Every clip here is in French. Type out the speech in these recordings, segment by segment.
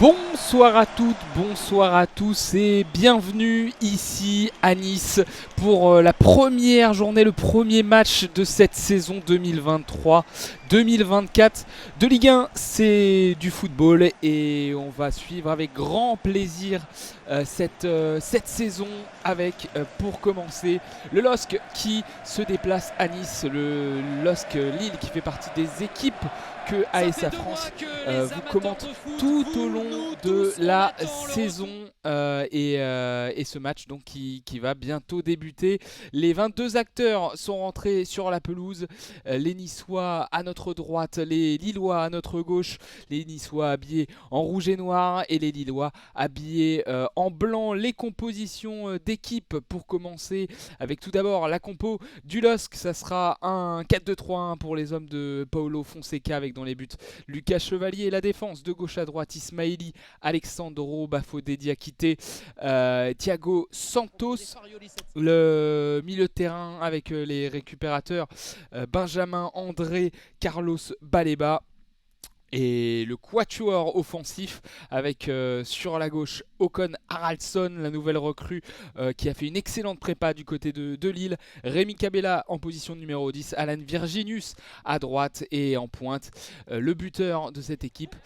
Bonsoir à toutes, bonsoir à tous et bienvenue ici à Nice pour la première journée, le premier match de cette saison 2023-2024 de Ligue 1. C'est du football et on va suivre avec grand plaisir cette saison avec, pour commencer, le LOSC qui se déplace à Nice, le LOSC Lille qui fait partie des équipes que ASA France vous commente tout au long de la saison et ce match donc qui va bientôt débuter. Les 22 acteurs sont rentrés sur la pelouse, les Niçois à notre droite, les Lillois à notre gauche, les Niçois habillés en rouge et noir et les Lillois habillés en blanc. Les compositions d'équipe pour commencer avec tout d'abord la compo du LOSC, ça sera un 4-2-3-1 pour les hommes de Paulo Fonseca avec dans les buts Lucas Chevalier et la défense de gauche à droite Ismaili, Alexandro Bafodé Diakité, Thiago Santos, le milieu de terrain avec les récupérateurs Benjamin André, Carlos Baleba. Et le quatuor offensif avec sur la gauche Håkon Haraldsson, la nouvelle recrue qui a fait une excellente prépa du côté de Lille. Rémi Cabella en position numéro 10, Alan Virginius à droite et en pointe. Le buteur de cette équipe,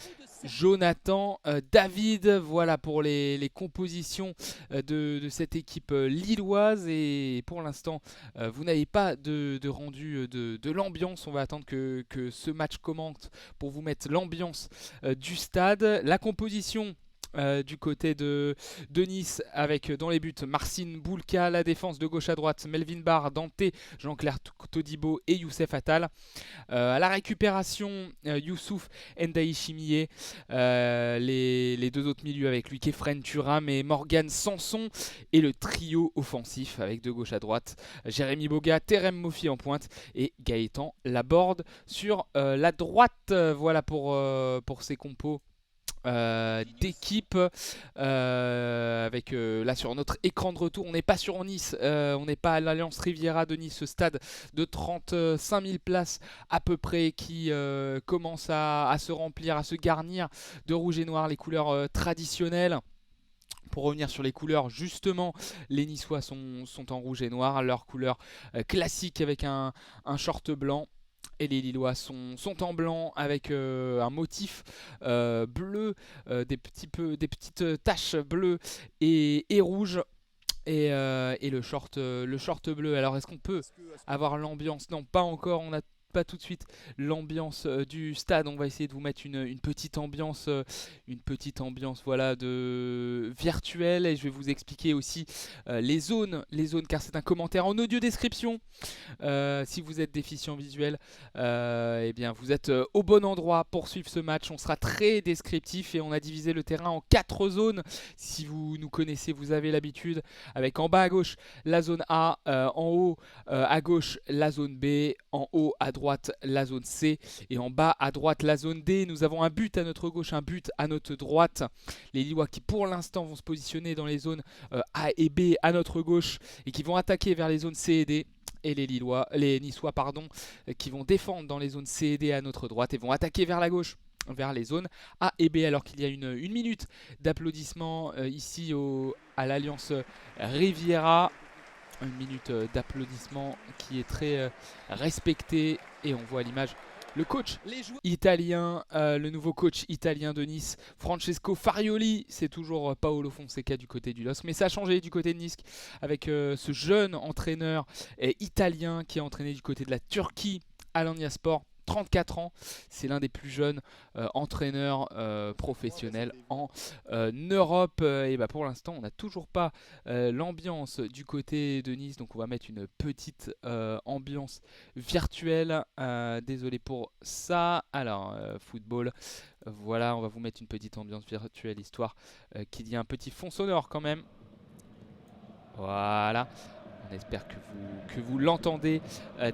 Jonathan David. Voilà pour les compositions de cette équipe lilloise. Et pour l'instant, vous n'avez pas de rendu de l'ambiance. On va attendre que ce match commence pour vous mettre l'ambiance du stade. La composition du côté de Nice avec dans les buts Marcin Boulka, la défense de gauche à droite Melvin Barr, Dante, Jean-Claire Todibo et Youssef Attal. À la récupération Youssouf Ndaï Chimier, les deux autres milieux avec lui Kefren Turam et Morgan Sanson, et le trio offensif avec de gauche à droite Jérémy Boga, Terem Mofi en pointe et Gaëtan Laborde sur la droite. Voilà pour ces compos d'équipe avec là sur notre écran de retour. On n'est pas sur Nice, on n'est pas à l'Alliance Riviera de Nice, ce stade de 35 000 places à peu près qui commence à se remplir, à se garnir de rouge et noir, les couleurs traditionnelles. Pour revenir sur les couleurs, justement, les Niçois sont en rouge et noir, leur couleur classique avec un short blanc. Et les Lillois sont en blanc avec un motif bleu, des petites taches bleues et rouges. Et le short bleu. Alors est-ce qu'on peut avoir l'ambiance? Non, pas encore, on a pas tout de suite l'ambiance du stade. On va essayer de vous mettre une petite ambiance, voilà, de virtuelle, et je vais vous expliquer aussi les zones, car c'est un commentaire en audio description. Si vous êtes déficient visuel, eh bien vous êtes au bon endroit pour suivre ce match. On sera très descriptif et on a divisé le terrain en 4 zones. Si vous nous connaissez, vous avez l'habitude, avec en bas à gauche la zone A, en haut à gauche la zone B, en haut à droite la zone C et en bas à droite la zone D. Nous avons un but à notre gauche, un but à notre droite. Les Lillois qui pour l'instant vont se positionner dans les zones A et B à notre gauche et qui vont attaquer vers les zones C et D. Et les Niçois qui vont défendre dans les zones C et D à notre droite et vont attaquer vers la gauche, vers les zones A et B, alors qu'il y a une minute d'applaudissements ici à l'Alliance Riviera. Une minute d'applaudissements qui est très respectée, et on voit à l'image le coach italien, le nouveau coach italien de Nice, Francesco Farioli. C'est toujours Paolo Fonseca du côté du LOSC, mais ça a changé du côté de Nice avec ce jeune entraîneur italien qui est entraîné du côté de la Turquie, Alanyaspor. 34 ans, c'est l'un des plus jeunes entraîneurs professionnels en Europe. Et bah pour l'instant, on n'a toujours pas l'ambiance du côté de Nice, donc on va mettre une petite ambiance virtuelle. Désolé pour ça. Alors, football, voilà, on va vous mettre une petite ambiance virtuelle histoire qu'il y ait un petit fond sonore quand même. Voilà. On espère que vous l'entendez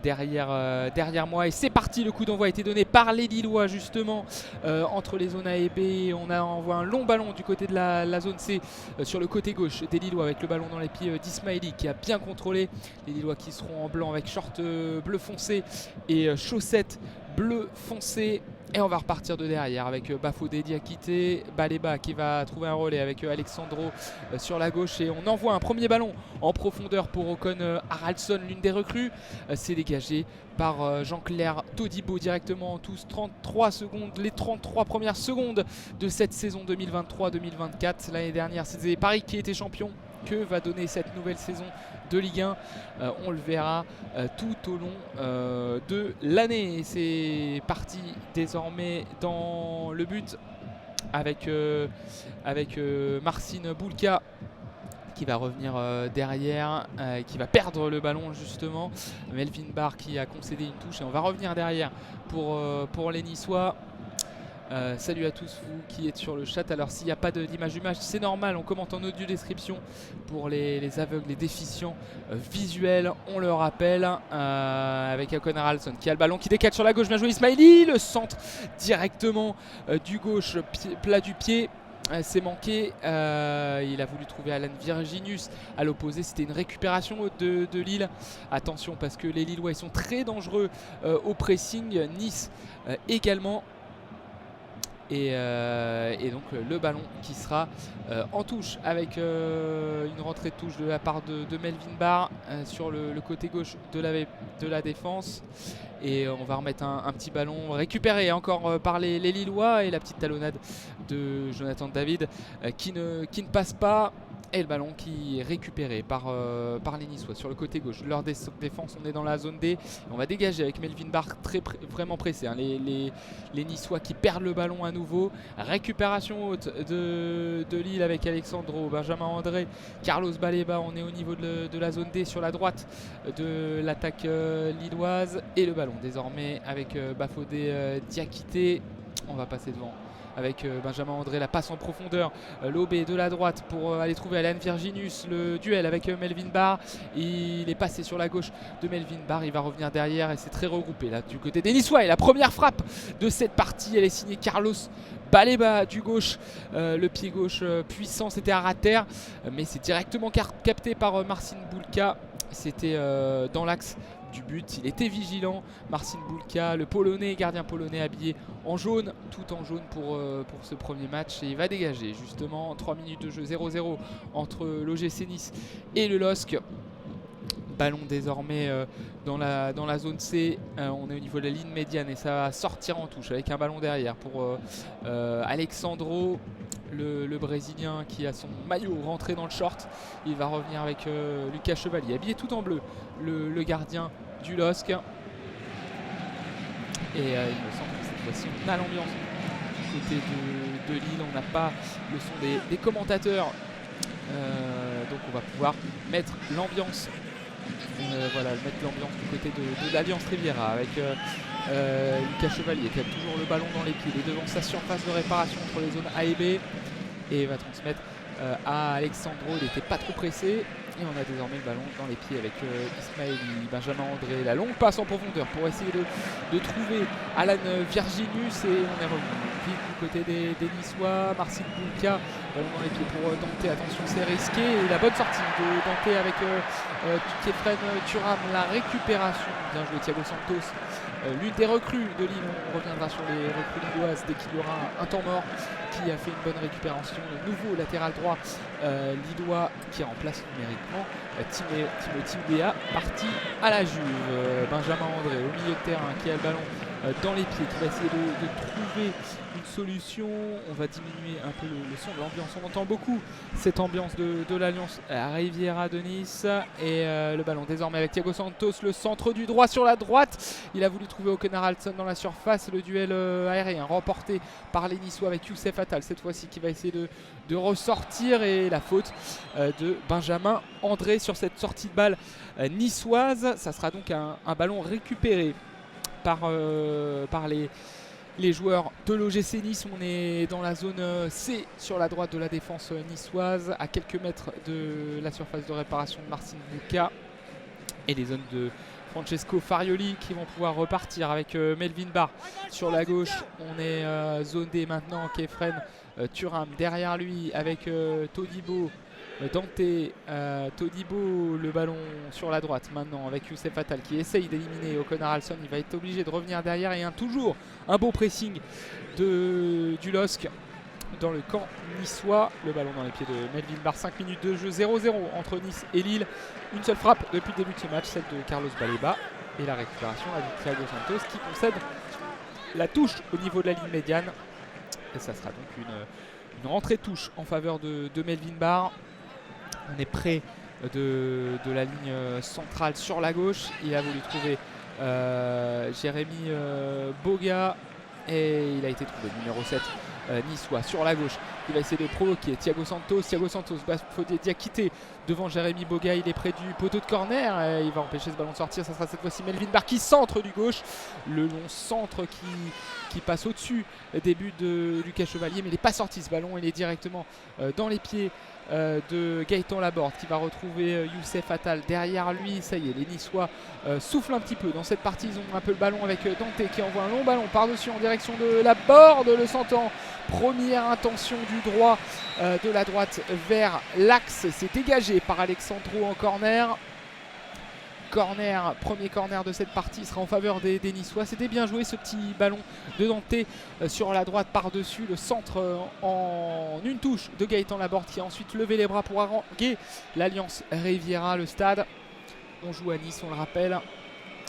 derrière moi. Et c'est parti, le coup d'envoi a été donné par les Lillois justement entre les zones A et B. On envoie un long ballon du côté de la zone C sur le côté gauche des Lillois avec le ballon dans les pieds d'Ismaili qui a bien contrôlé. Les Lillois qui seront en blanc avec short bleu foncé et chaussettes bleu foncé. Et on va repartir de derrière avec Bafodé, Diakité, Baleba qui va trouver un relais avec Alexandro sur la gauche. Et on envoie un premier ballon en profondeur pour Ocon Haraldsson, l'une des recrues. C'est dégagé par Jean-Claire Todibo directement en tous 33 secondes. Les 33 premières secondes de cette saison 2023-2024. L'année dernière, c'était Paris qui était champion. Que va donner cette nouvelle saison de Ligue 1 on le verra tout au long de l'année. C'est parti désormais dans le but avec Marcin Bulka qui va revenir derrière, qui va perdre le ballon justement. Melvin Barr qui a concédé une touche et on va revenir derrière pour les Niçois. Salut à tous vous qui êtes sur le chat. Alors s'il n'y a pas d'image du match, c'est normal, on commente en audio description pour les aveugles, les déficients visuels, on le rappelle, avec Ocon Haraldsson qui a le ballon, qui décale sur la gauche, bien joué Ismaili, le centre directement du gauche, plat du pied. C'est manqué, il a voulu trouver Alan Virginius à l'opposé, c'était une récupération de Lille. Attention parce que les Lillois ils sont très dangereux au pressing, Nice également. Et donc le ballon qui sera en touche avec une rentrée de touche de la part de Melvin Barr sur le côté gauche de la défense. Et on va remettre un petit ballon récupéré encore par les Lillois et la petite talonnade de Jonathan David qui ne passe pas. Et le ballon qui est récupéré par les Niçois sur le côté gauche. Leur défense, on est dans la zone D. On va dégager avec Melvin Barr vraiment pressé. Hein. Les Niçois qui perdent le ballon à nouveau. Récupération haute de Lille avec Alexandro, Benjamin André, Carlos Baleba. On est au niveau de la zone D sur la droite de l'attaque lilloise. Et le ballon désormais avec Bafodé, Diakité. On va passer devant avec Benjamin André, la passe en profondeur, l'OB de la droite pour aller trouver Alan Virginius, le duel avec Melvin Barr. Il est passé sur la gauche de Melvin Barr, il va revenir derrière et c'est très regroupé là du côté des Niçois. Et la première frappe de cette partie, elle est signée Carlos Baleba du gauche, le pied gauche puissant, c'était à terre, mais c'est directement capté par Marcin Bulka. C'était dans l'axe du but, il était vigilant, Marcin Bulka, le polonais, gardien polonais habillé en jaune, tout en jaune pour ce premier match, et il va dégager justement 3 minutes de jeu, 0-0 entre l'OGC Nice et le LOSC. Ballon désormais dans la zone C, on est au niveau de la ligne médiane et ça va sortir en touche avec un ballon derrière pour Alexandro, le Brésilien qui a son maillot rentré dans le short. Il va revenir avec Lucas Chevalier, habillé tout en bleu, le gardien du LOSC. Et il me semble que cette fois-ci on a l'ambiance du côté de Lille, on n'a pas le son des commentateurs, donc on va pouvoir mettre l'ambiance. Voilà, mettre l'ambiance du côté de l'Alliance Riviera avec Lucas Chevalier qui a toujours le ballon dans les pieds. Il est devant sa surface de réparation entre les zones A et B et va transmettre à Alexandro. Il n'était pas trop pressé et on a désormais le ballon dans les pieds avec Ismaili, Benjamin André. La longue passe en profondeur pour essayer de trouver Alan Virginius et on est revenu vite du côté des Niçois. Marcin Bulka, ballon dans les pieds pour Dante. Attention, c'est risqué et la bonne sortie de Dante avec Kefren Thuram. La récupération, bien joué Thiago Santos, l'une des recrues de Lille. On reviendra sur les recrues lilloises dès qu'il y aura un temps mort, qui a fait une bonne récupération. Le nouveau latéral droit lillois qui remplace numériquement Timothy Béa, parti à la Juve. Benjamin André au milieu de terrain qui a le ballon dans les pieds, qui va essayer de trouver une solution. On va diminuer un peu le son de l'ambiance. On entend beaucoup cette ambiance de l'Alliance Riviera de Nice. Et le ballon désormais avec Thiago Santos, le centre du droit sur la droite. Il a voulu trouver Ocon Haraldsson dans la surface. Le duel aérien remporté par les Niçois avec Youssef Attal cette fois-ci qui va essayer de ressortir. Et la faute de Benjamin André sur cette sortie de balle niçoise. Ça sera donc un ballon récupéré par les joueurs de l'OGC Nice. On est dans la zone C sur la droite de la défense niçoise, à quelques mètres de la surface de réparation de Marcin Bulka et les zones de Francesco Farioli qui vont pouvoir repartir avec Melvin Barr sur la gauche. On est zone D maintenant, Kefren Thuram derrière lui avec Todibo, Dante Todibo, le ballon sur la droite maintenant avec Youssef Attal qui essaye d'éliminer Ocon Haralson. Il va être obligé de revenir derrière et toujours un beau pressing du LOSC dans le camp niçois. Le ballon dans les pieds de Melvin Barr. 5 minutes de jeu, 0-0 entre Nice et Lille. Une seule frappe depuis le début de ce match, celle de Carlos Baleba. Et la récupération avec Thiago Santos qui concède la touche au niveau de la ligne médiane. Et ça sera donc une rentrée touche en faveur de Melvin Barr. On est près de la ligne centrale sur la gauche. Il a voulu trouver Jérémy Boga et il a été trouvé, numéro 7 niçois sur la gauche. Il va essayer de provoquer Thiago Santos. Bafodé Diakité devant Jérémy Boga. Il est près du poteau de corner. Il va empêcher ce ballon de sortir. Ça sera cette fois-ci Melvin Barr qui centre du gauche. Le long centre qui passe au-dessus des buts de Lucas Chevalier. Mais il n'est pas sorti ce ballon. Il est directement dans les pieds de Gaëtan Laborde qui va retrouver Youssef Attal derrière lui. Ça y est, les Niçois soufflent un petit peu dans cette partie. Ils ont un peu le ballon avec Dante qui envoie un long ballon par-dessus en direction de Laborde. Le sentant, première intention du droit de la droite vers l'axe. C'est dégagé par Alexandro en corner. Premier corner de cette partie sera en faveur des Niçois. C'était bien joué ce petit ballon de Dante sur la droite par-dessus. Le centre en une touche de Gaëtan Laborde qui a ensuite levé les bras pour haranguer l'Alliance Riviera, le stade. On joue à Nice, on le rappelle,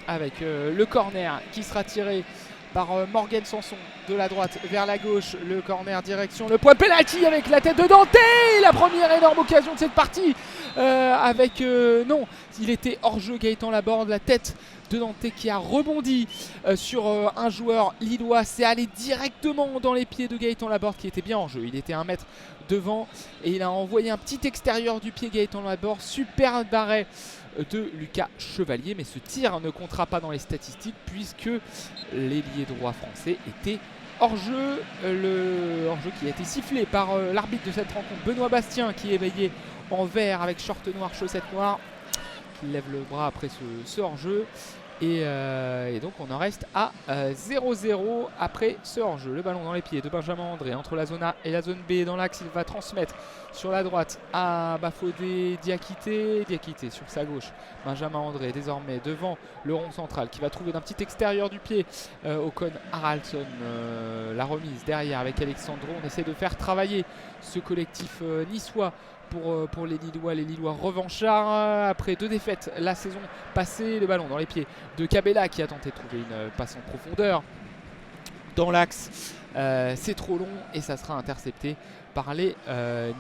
avec le corner qui sera tiré par Morgan Sanson de la droite vers la gauche. Le corner direction le point penalty avec la tête de Dante. La première énorme occasion de cette partie non, il était hors jeu. Gaëtan Laborde, la tête de Dante qui a rebondi sur un joueur lillois. C'est allé directement dans les pieds de Gaëtan Laborde qui était bien hors jeu. Il était 1 mètre devant et il a envoyé un petit extérieur du pied. Gaëtan Laborde, super arrêt de Lucas Chevalier, mais ce tir ne comptera pas dans les statistiques puisque l'ailier droit français était hors jeu. Le hors jeu qui a été sifflé par l'arbitre de cette rencontre, Benoît Bastien, qui est éveillé en vert avec short noir, chaussettes noires, qui lève le bras après ce hors jeu. Et donc on en reste à 0-0 après ce hors-jeu. Le ballon dans les pieds de Benjamin André entre la zone A et la zone B dans l'axe. Il va transmettre sur la droite à Bafodé Diakité sur sa gauche. Benjamin André désormais devant le rond central qui va trouver d'un petit extérieur du pied Ocon Haralson. La remise derrière avec Alexandro. On essaie de faire travailler ce collectif niçois pour les Lillois revanchards après 2 défaites la saison passée. Le ballon dans les pieds de Cabella qui a tenté de trouver une passe en profondeur dans l'axe. C'est trop long et ça sera intercepté par les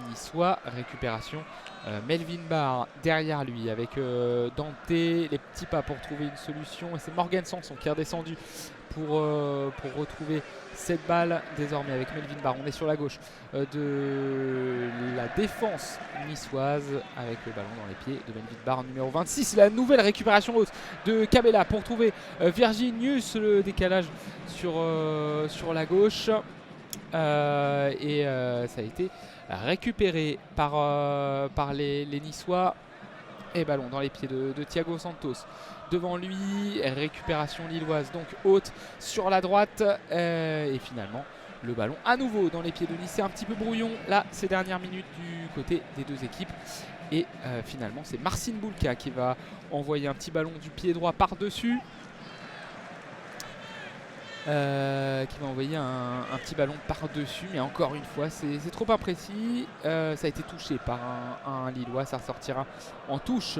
Niçois. Récupération Melvin Barr derrière lui avec Dante, les petits pas pour trouver une solution, et c'est Morgan Sanson qui est redescendu pour retrouver cette balle désormais avec Melvin Barr. On est sur la gauche de la défense niçoise avec le ballon dans les pieds de Melvin Barr, numéro 26. La nouvelle récupération haute de Cabella pour trouver Virginius, le décalage sur la gauche. Ça a été récupéré par les Niçois. Et ballon dans les pieds de Thiago Santos. Devant lui, récupération lilloise donc haute sur la droite. Et finalement, le ballon à nouveau dans les pieds de Nice. C'est un petit peu brouillon là ces dernières minutes du côté des deux équipes. Et finalement, c'est Marcin Bulka qui va envoyer un petit ballon du pied droit par-dessus. Qui va envoyer un petit ballon par-dessus, mais encore une fois c'est trop imprécis. Ça a été touché par un Lillois, ça ressortira en touche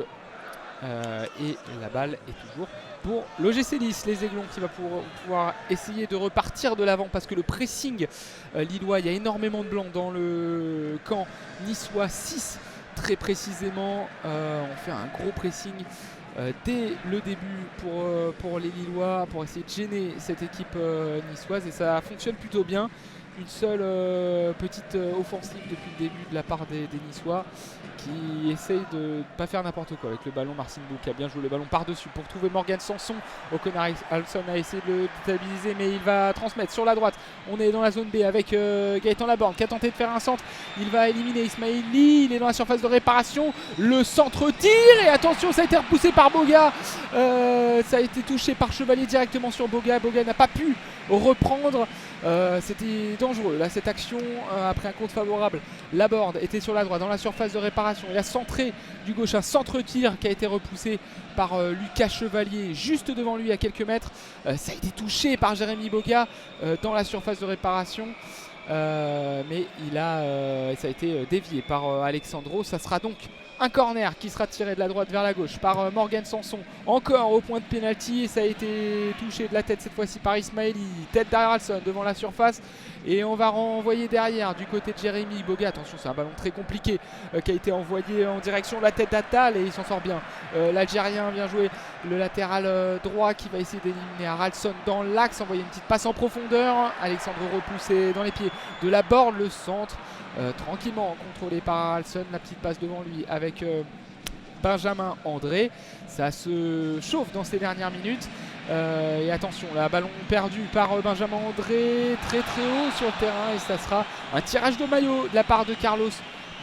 et la balle est toujours pour l'OGC Nice. Les Aiglons qui va pouvoir essayer de repartir de l'avant parce que le pressing lillois, il y a énormément de blancs dans le camp niçois. 6 très précisément. On fait un gros pressing dès le début pour les Lillois, pour essayer de gêner cette équipe niçoise, et ça fonctionne plutôt bien. Une seule petite offensive depuis le début de la part des Niçois qui essayent de ne pas faire n'importe quoi avec le ballon. Marcin Bulka a bien joué le ballon par-dessus pour trouver Morgan Sanson. Ocon Haralson a essayé de le stabiliser, mais il va transmettre sur la droite. On est dans la zone B avec Gaëtan Laborde qui a tenté de faire un centre. Il va éliminer Ismaili, il est dans la surface de réparation. Le centre tire et attention, ça a été repoussé par Boga. Ça a été touché par Chevalier directement sur Boga. Boga n'a pas pu reprendre. C'était dans dangereux. Là, cette action, après un compte favorable, Laborde était sur la droite, dans la surface de réparation. Il a centré du gauche, un centre-tir qui a été repoussé par Lucas Chevalier, juste devant lui à quelques mètres. Ça a été touché par Jérémy Boga dans la surface de réparation. Mais ça a été dévié par Alexandro. Ça sera donc un corner qui sera tiré de la droite vers la gauche par Morgan Sanson, encore au point de pénalty, et ça a été touché de la tête cette fois-ci par Ismaili, tête d'Haraldsson devant la surface, et on va renvoyer derrière du côté de Jérémy Boga. Attention, c'est un ballon très compliqué qui a été envoyé en direction de la tête d'Attal, et il s'en sort bien. L'Algérien, bien joué, le latéral droit qui va essayer d'éliminer Haraldsson dans l'axe, envoyer une petite passe en profondeur. Alexandre repoussé dans les pieds de Laborde, le centre. Tranquillement contrôlé par Haraldsson, la petite passe devant lui avec Benjamin André. Ça se chauffe dans ces dernières minutes. Et attention, là, ballon perdu par Benjamin André, très haut sur le terrain, et ça sera un tirage de maillot de la part de Carlos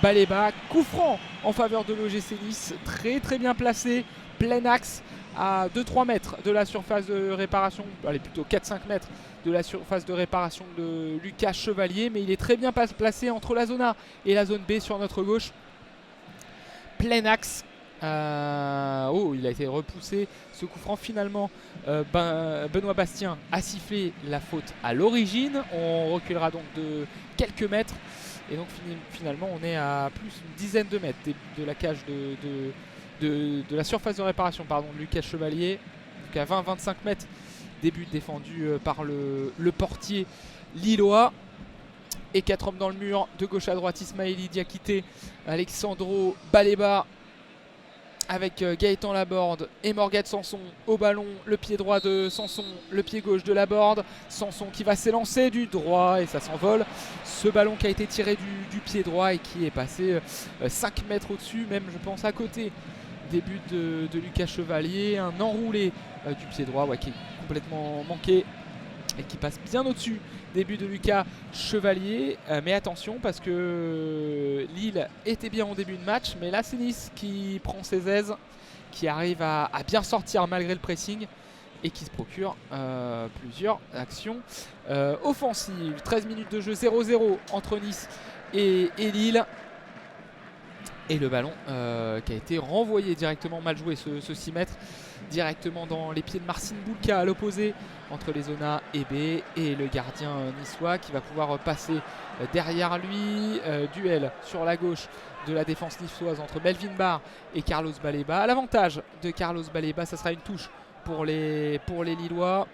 Baleba. Coup franc en faveur de l'OGC Nice, très bien placé, plein axe à 2-3 mètres de la surface de réparation, allez plutôt 4-5 mètres de la surface de réparation de Lucas Chevalier, mais il est très bien placé entre la zone A et la zone B sur notre gauche. Plein axe. Il a été repoussé ce coup franc. Finalement, Benoît Bastien a sifflé la faute à l'origine. On reculera donc de quelques mètres, et donc finalement on est à plus d'une dizaine de mètres de la cage de la surface de réparation de Lucas Chevalier. Donc à 20-25 mètres des buts défendus par le portier lillois. Et 4 hommes dans le mur, de gauche à droite, Ismaili Diakité, Alexandro Baleba, avec Gaëtan Laborde et Morgan Sanson au ballon. Le pied droit de Sanson, le pied gauche de Laborde. Sanson qui va s'élancer du droit, et ça s'envole. Ce ballon qui a été tiré du pied droit et qui est passé 5 mètres au-dessus, même je pense à côté des buts de Lucas Chevalier. Un enroulé du pied droit qui est complètement manqué et qui passe bien au-dessus des buts de Lucas Chevalier. Mais attention, parce que Lille était bien en début de match, mais là c'est Nice qui prend ses aises, qui arrive à bien sortir malgré le pressing, et qui se procure plusieurs actions offensives. 13 minutes de jeu, 0-0 entre Nice et Lille. Et le ballon qui a été renvoyé directement, mal joué ce 6 mètres, directement dans les pieds de Marcin Bulka à l'opposé entre les zones A et B, et le gardien niçois qui va pouvoir passer derrière lui. Duel sur la gauche de la défense niçoise entre Melvin Barr et Carlos Baleba. À l'avantage de Carlos Baleba, ça sera une touche pour les Lillois.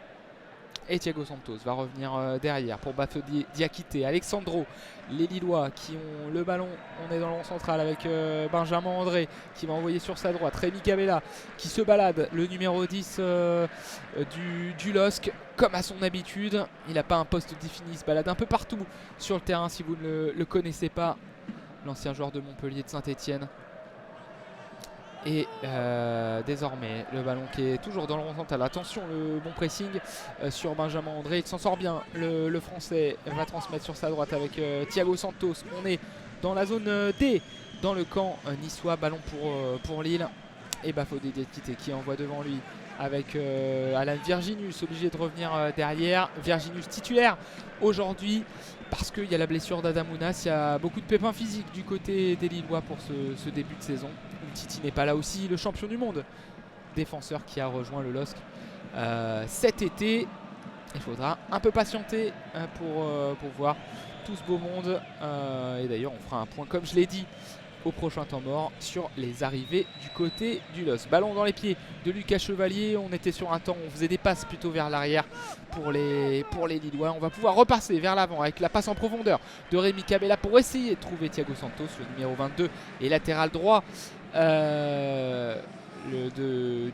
Et Thiago Santos va revenir derrière pour Bafodé Diakité. Alexandro, les Lillois qui ont le ballon. On est dans le rond central avec Benjamin André qui va envoyer sur sa droite. Rémi Cabella qui se balade, le numéro 10 du LOSC, comme à son habitude. Il n'a pas un poste défini, il se balade un peu partout sur le terrain. Si vous ne le connaissez pas, l'ancien joueur de Montpellier, de Saint-Etienne. Et désormais le ballon qui est toujours dans le rond central. Attention, le bon pressing sur Benjamin André, il s'en sort bien. Le français va transmettre sur sa droite avec Thiago Santos. On est dans la zone D, dans le camp niçois. Ballon pour Lille, et Bafodé Diakité qui envoie devant lui avec Alan Virginus, obligé de revenir derrière. Virginus titulaire aujourd'hui parce qu'il y a la blessure d'Adamounas. Il y a beaucoup de pépins physiques du côté des Lillois pour ce début de saison. Titi n'est pas là aussi, le champion du monde, défenseur qui a rejoint le LOSC cet été. Il faudra un peu patienter pour voir tout ce beau monde. Et d'ailleurs, on fera un point, comme je l'ai dit, au prochain temps mort sur les arrivées du côté du LOSC. Ballon dans les pieds de Lucas Chevalier. On était sur un temps où on faisait des passes plutôt vers l'arrière pour les Lillois. On va pouvoir repasser vers l'avant avec la passe en profondeur de Rémi Cabella pour essayer de trouver Thiago Santos, le numéro 22 et latéral droit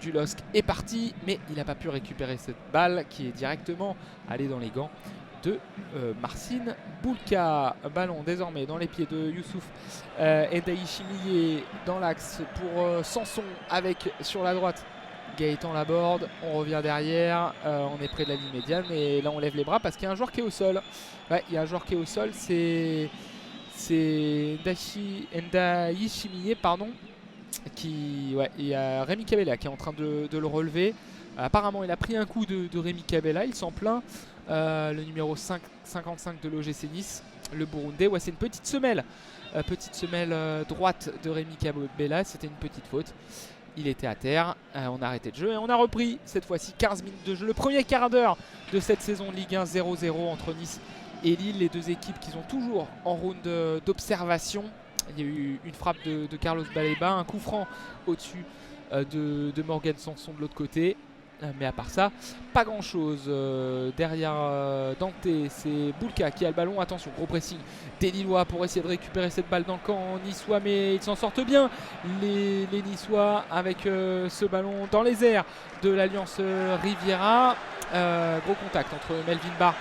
du LOSC est parti, mais il n'a pas pu récupérer cette balle qui est directement allée dans les gants de Marcin Bulka. Ballon désormais dans les pieds de Youssouf Endaïchimiye dans l'axe pour Sanson, avec sur la droite Gaëtan Laborde. On revient derrière, on est près de la ligne médiane, mais là on lève les bras parce qu'il y a un joueur qui est au sol. Ouais, il y a un joueur qui est au sol, c'est Endaïchimiye, pardon. Il y a Rémi Cabella qui est en train de le relever. Apparemment il a pris un coup de Rémi Cabella, il s'en plaint le numéro 55 de l'OGC Nice, le Burundais. Ouais, c'est une petite semelle, droite de Rémi Kabela. C'était une petite faute. Il était à terre, on a arrêté le jeu et on a repris cette fois-ci 15 minutes de jeu. Le premier quart d'heure de cette saison de Ligue 1, 0-0 entre Nice et Lille. Les deux équipes qui sont toujours en round d'observation. Il y a eu une frappe de Carlos Baleba, un coup franc au-dessus de Morgan Sanson de l'autre côté. Mais à part ça, pas grand chose. Derrière Dante, c'est Boulka qui a le ballon. Attention, gros pressing des Lillois pour essayer de récupérer cette balle dans le camp niçois, mais ils s'en sortent bien. Les Niçois avec ce ballon dans les airs de l'Alliance Riviera. Gros contact entre Melvin Barr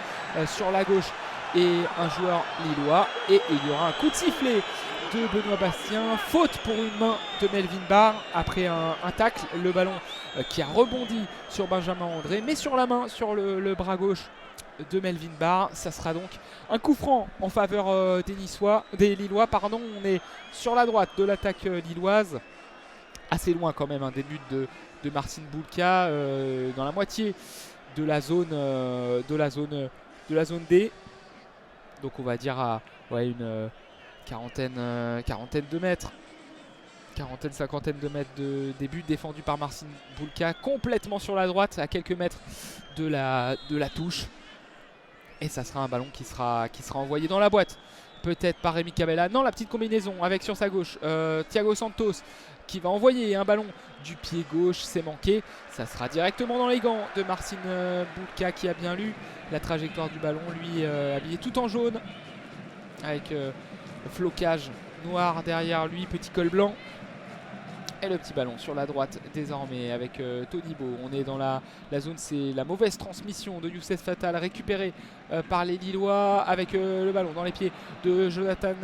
sur la gauche et un joueur lillois. Et il y aura un coup de sifflet de Benoît Bastien, faute pour une main de Melvin Barr après un tacle, le ballon qui a rebondi sur Benjamin André, mais sur la main, sur le bras gauche de Melvin Barr. Ça sera donc un coup franc en faveur des Lillois. On est sur la droite de l'attaque lilloise, assez loin quand même des buts de Marcin Boulka, dans la moitié de la zone D. Donc on va dire à une quarantaine de mètres, cinquantaine de mètres des buts défendus par Marcin Boulka, complètement sur la droite, à quelques mètres de la touche. Et ça sera un ballon qui sera envoyé dans la boîte, peut-être par Rémi Kabela. Non, la petite combinaison avec sur sa gauche Thiago Santos qui va envoyer un ballon du pied gauche, c'est manqué. Ça sera directement dans les gants de Marcin Boulka qui a bien lu la trajectoire du ballon, lui habillé tout en jaune avec flocage noir derrière lui, petit col blanc. Et le petit ballon sur la droite désormais avec Todibo. On est dans la zone, c'est la mauvaise transmission de Youssef Fatal récupérée par les Lillois avec le ballon dans les pieds de Jonathan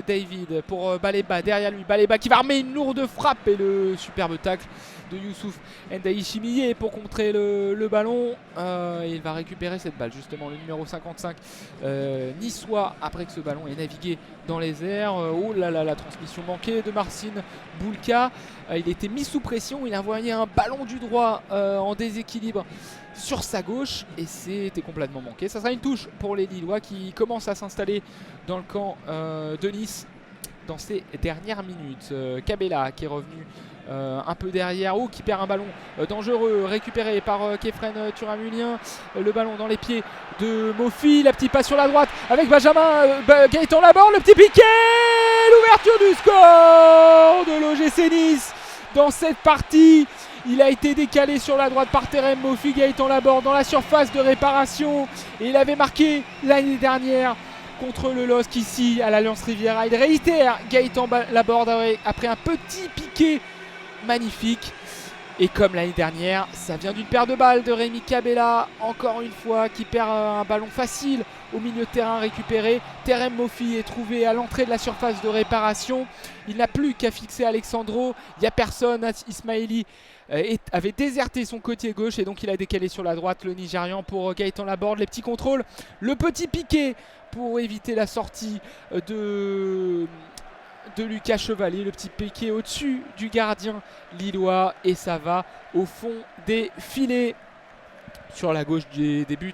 David pour Baleba. Derrière lui, Baleba qui va armer une lourde frappe et le superbe tacle de Youssouf Ndaï Chimillé pour contrer le ballon. Il va récupérer cette balle justement, le numéro 55 niçois, après que ce ballon ait navigué dans les airs. Oh là là, la transmission manquée de Marcin Boulka. Il était mis sous pression, il a envoyé un ballon du droit en déséquilibre sur sa gauche et c'était complètement manqué. Ça sera une touche pour les Lillois qui commencent à s'installer dans le camp de Nice dans ces dernières minutes. Kabela qui est revenu un peu derrière, qui perd un ballon dangereux récupéré par Kefren Turamulien. Le ballon dans les pieds de Mofi, la petite passe sur la droite avec Benjamin Gaëtan Laborde, le petit piqué, l'ouverture du score de l'OGC Nice dans cette partie. Il a été décalé sur la droite par Terem Mofi, Gaëtan Laborde dans la surface de réparation, et il avait marqué l'année dernière contre le LOSC ici à l'Alliance Riviera. Il réitère Gaëtan Laborde après un petit piqué magnifique. Et comme l'année dernière, ça vient d'une paire de balles de Rémi Kabela, encore une fois, qui perd un ballon facile au milieu de terrain récupéré. Terem Mofi est trouvé à l'entrée de la surface de réparation. Il n'a plus qu'à fixer Alexandro. Il n'y a personne. Ismaili avait déserté son côté gauche et donc il a décalé sur la droite le Nigérian pour Gaëtan Laborde. Les petits contrôles, le petit piqué pour éviter la sortie de Lucas Chevalier, le petit piqué au-dessus du gardien lillois, et ça va au fond des filets sur la gauche des buts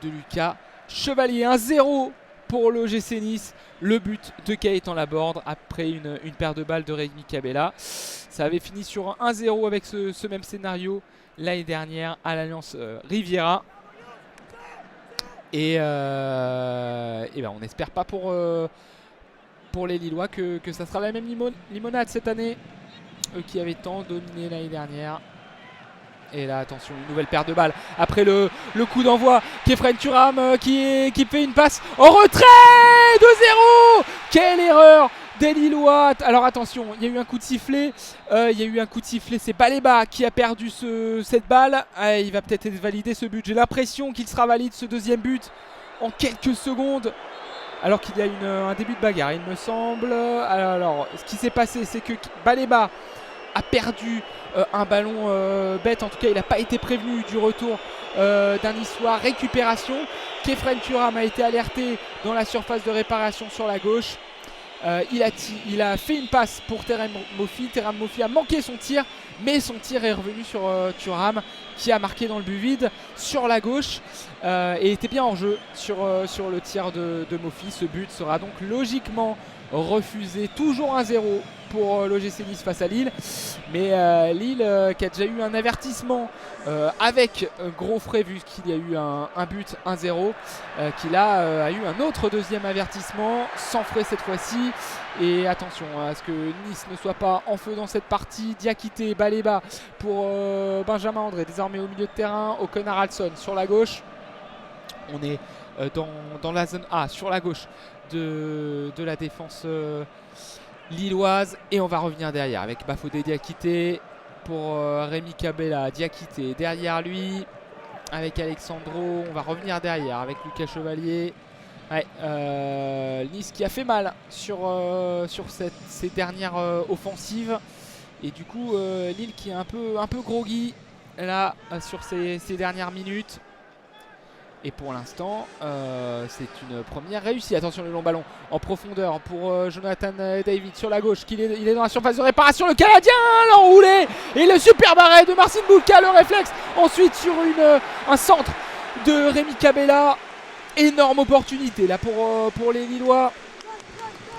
de Lucas Chevalier. 1-0 pour l'OGC Nice, le but de Gaëtan Laborde après une paire de balles de Rémi Kabela. Ça avait fini sur un 1-0 avec ce même scénario l'année dernière à l'Alliance Riviera. Et on n'espère pas pour les Lillois que ça sera la même limonade cette année, eux qui avaient tant dominé l'année dernière. Et là, attention, une nouvelle paire de balles après le coup d'envoi. Kefren Turam qui fait une passe en retrait. 2-0. Quelle erreur des Lillois. Alors attention, il y a eu un coup de sifflet. C'est Baleba qui a perdu cette balle. Il va peut-être être validé ce but. J'ai l'impression qu'il sera valide ce deuxième but en quelques secondes, alors qu'il y a un début de bagarre, il me semble. Alors, ce qui s'est passé, c'est que Baleba a perdu un ballon bête. En tout cas, il n'a pas été prévenu du retour d'un Niçois. Récupération. Kefren Turam a été alerté dans la surface de réparation sur la gauche. Il a fait une passe pour Terem Moffi. Terem Moffi a manqué son tir, mais son tir est revenu sur Thuram qui a marqué dans le but vide sur la gauche et était bien en jeu sur le tir de Moffi. Ce but sera donc logiquement refusé. Toujours 1-0 pour l'OGC Nice face à Lille, mais Lille qui a déjà eu un avertissement avec gros frais vu qu'il y a eu un but 1-0, qui là a eu un autre deuxième avertissement sans frais cette fois-ci. Et attention à ce que Nice ne soit pas en feu dans cette partie. Diakité, Baleba pour Benjamin André, désormais au milieu de terrain. O'Connor Alson sur la gauche. On est dans la zone A sur la gauche de la défense lilloise, et on va revenir derrière avec Bafodé Diakité pour Rémi Cabella. Diakité derrière lui avec Alexandro. On va revenir derrière avec Lucas Chevalier. Ouais, Nice qui a fait mal sur ces dernières offensives, et du coup Lille qui est un peu groggy là sur ces dernières minutes. Et pour l'instant, c'est une première réussite. Attention, le long ballon en profondeur pour Jonathan David sur la gauche. Il est dans la surface de réparation. Le Canadien l'enroulé. Et le super arrêt de Marcin Bulka, le réflexe. Ensuite, sur un centre de Rémi Cabella. Énorme opportunité là pour les Lillois.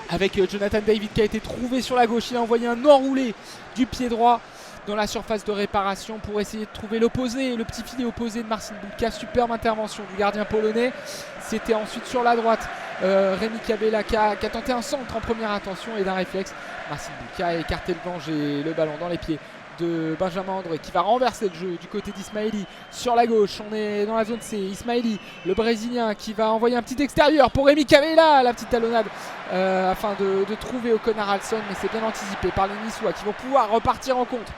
Avec Jonathan David qui a été trouvé sur la gauche. Il a envoyé un enroulé du pied droit dans la surface de réparation pour essayer de trouver l'opposé, le petit filet opposé de Marcin Bulka. Superbe intervention du gardien polonais. C'était ensuite sur la droite Rémi Cabella qui a tenté un centre en première intention, et d'un réflexe Marcin Bulka a écarté le danger, le ballon dans les pieds de Benjamin André qui va renverser le jeu du côté d'Ismaili sur la gauche. On est dans la zone C. Ismaili, le Brésilien, qui va envoyer un petit extérieur pour Rémi Cabella, la petite talonnade afin de trouver O'Connor Alson, mais c'est bien anticipé par les Niçois qui vont pouvoir repartir en contre.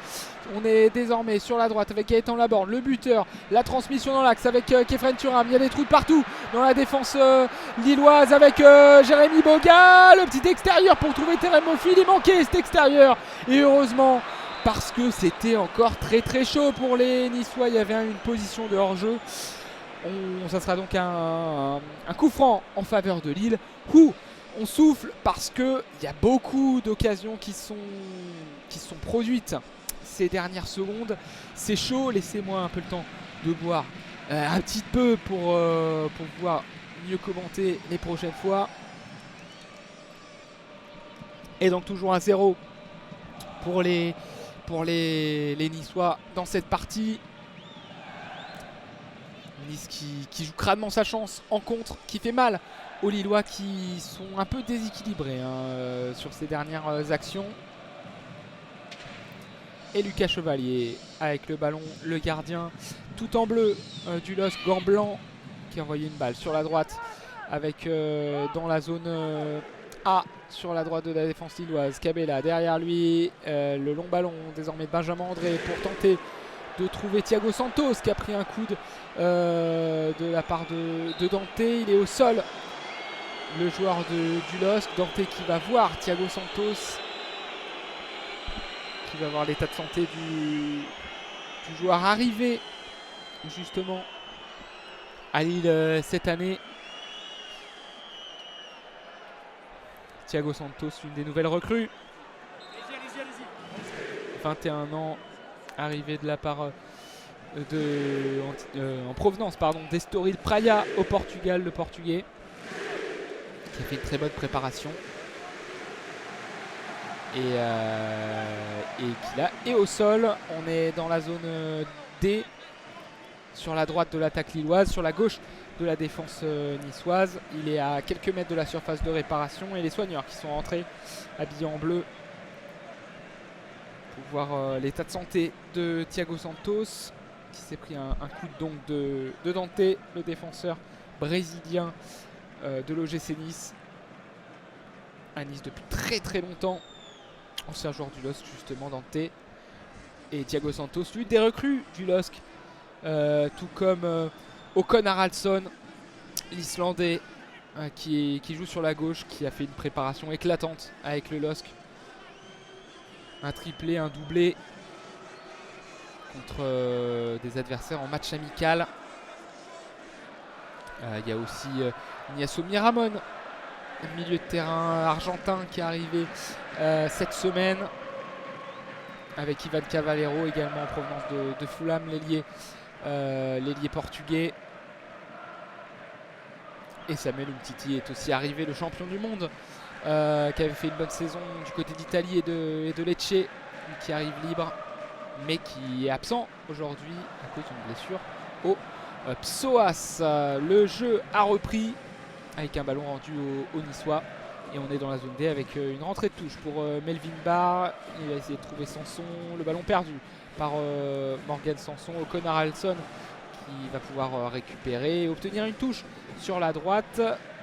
On est désormais sur la droite avec Gaëtan Laborde, le buteur. La transmission dans l'axe avec Kefren Thuram. Il y a des trous de partout dans la défense lilloise avec Jérémy Boga. Le petit extérieur pour trouver Terem Moffi. Il est manqué cet extérieur, et heureusement, parce que c'était encore très chaud pour les Niçois. Il y avait une position de hors-jeu. Ça sera donc un coup franc en faveur de Lille. On souffle parce qu'il y a beaucoup d'occasions qui sont produites ces dernières secondes. C'est chaud, laissez-moi un peu le temps de boire un petit peu pour pouvoir mieux commenter les prochaines fois. Et donc toujours 1-0 pour les Niçois dans cette partie. Nice qui joue crânement sa chance en contre, qui fait mal aux Lillois qui sont un peu déséquilibrés sur ces dernières actions. Et Lucas Chevalier avec le ballon, le gardien tout en bleu du LOSC, gant blanc, qui a envoyé une balle sur la droite avec dans la zone A sur la droite de la défense lilloise. Cabella derrière lui, le long ballon désormais de Benjamin André pour tenter de trouver Thiago Santos qui a pris un coude de la part de Dante. Il est au sol, le joueur du LOSC. Dante qui va voir Thiago Santos, qui va voir l'état de santé du joueur arrivé justement à Lille cette année. Thiago Santos, une des nouvelles recrues. 21 ans, arrivé de la part en provenance d'Estoril Praia au Portugal, le Portugais, qui a fait une très bonne préparation. Et qui là est au sol. On est dans la zone D, sur la droite de l'attaque lilloise, sur la gauche de la défense niçoise. Il est à quelques mètres de la surface de réparation, et les soigneurs qui sont rentrés habillés en bleu pour voir l'état de santé de Thiago Santos, qui s'est pris un coup de Dante, le défenseur brésilien de l'OGC Nice, à Nice depuis très longtemps. Ancien joueur du LOSC justement, Dante. Et Thiago Santos, lui des recrues du LOSC, tout comme O'Connor Alson, l'Islandais, qui joue sur la gauche, qui a fait une préparation éclatante avec le LOSC. Un triplé, un doublé contre des adversaires en match amical. Il y a aussi Ignacio Miramon milieu de terrain argentin qui est arrivé cette semaine, avec Ivan Cavaleiro également en provenance de Fulham, l'ailier portugais. Et Samuel Umtiti est aussi arrivé, le champion du monde, qui avait fait une bonne saison du côté d'Italie et de Lecce, qui arrive libre, mais qui est absent aujourd'hui à cause d'une blessure au psoas. Le jeu a repris avec un ballon rendu au Niçois. Et on est dans la zone D avec une rentrée de touche pour Melvin Barr. Il va essayer de trouver Sanson. Le ballon perdu par Morgan Sanson. O'Connor Haraldsson qui va pouvoir récupérer et obtenir une touche sur la droite.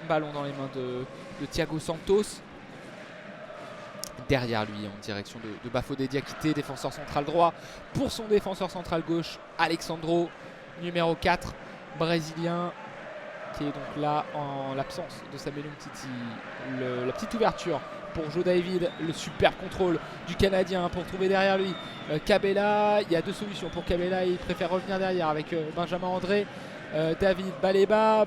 Ballon dans les mains de Thiago Santos. Derrière lui en direction de Bafodé Diakité, défenseur central droit pour son défenseur central gauche Alexandro, numéro 4, brésilien, qui est donc là en l'absence de Samuel Umtiti. La petite ouverture pour Joe David, le super contrôle du Canadien pour trouver derrière lui Cabella. Il y a deux solutions pour Cabella, il préfère revenir derrière avec Benjamin André. David Baleba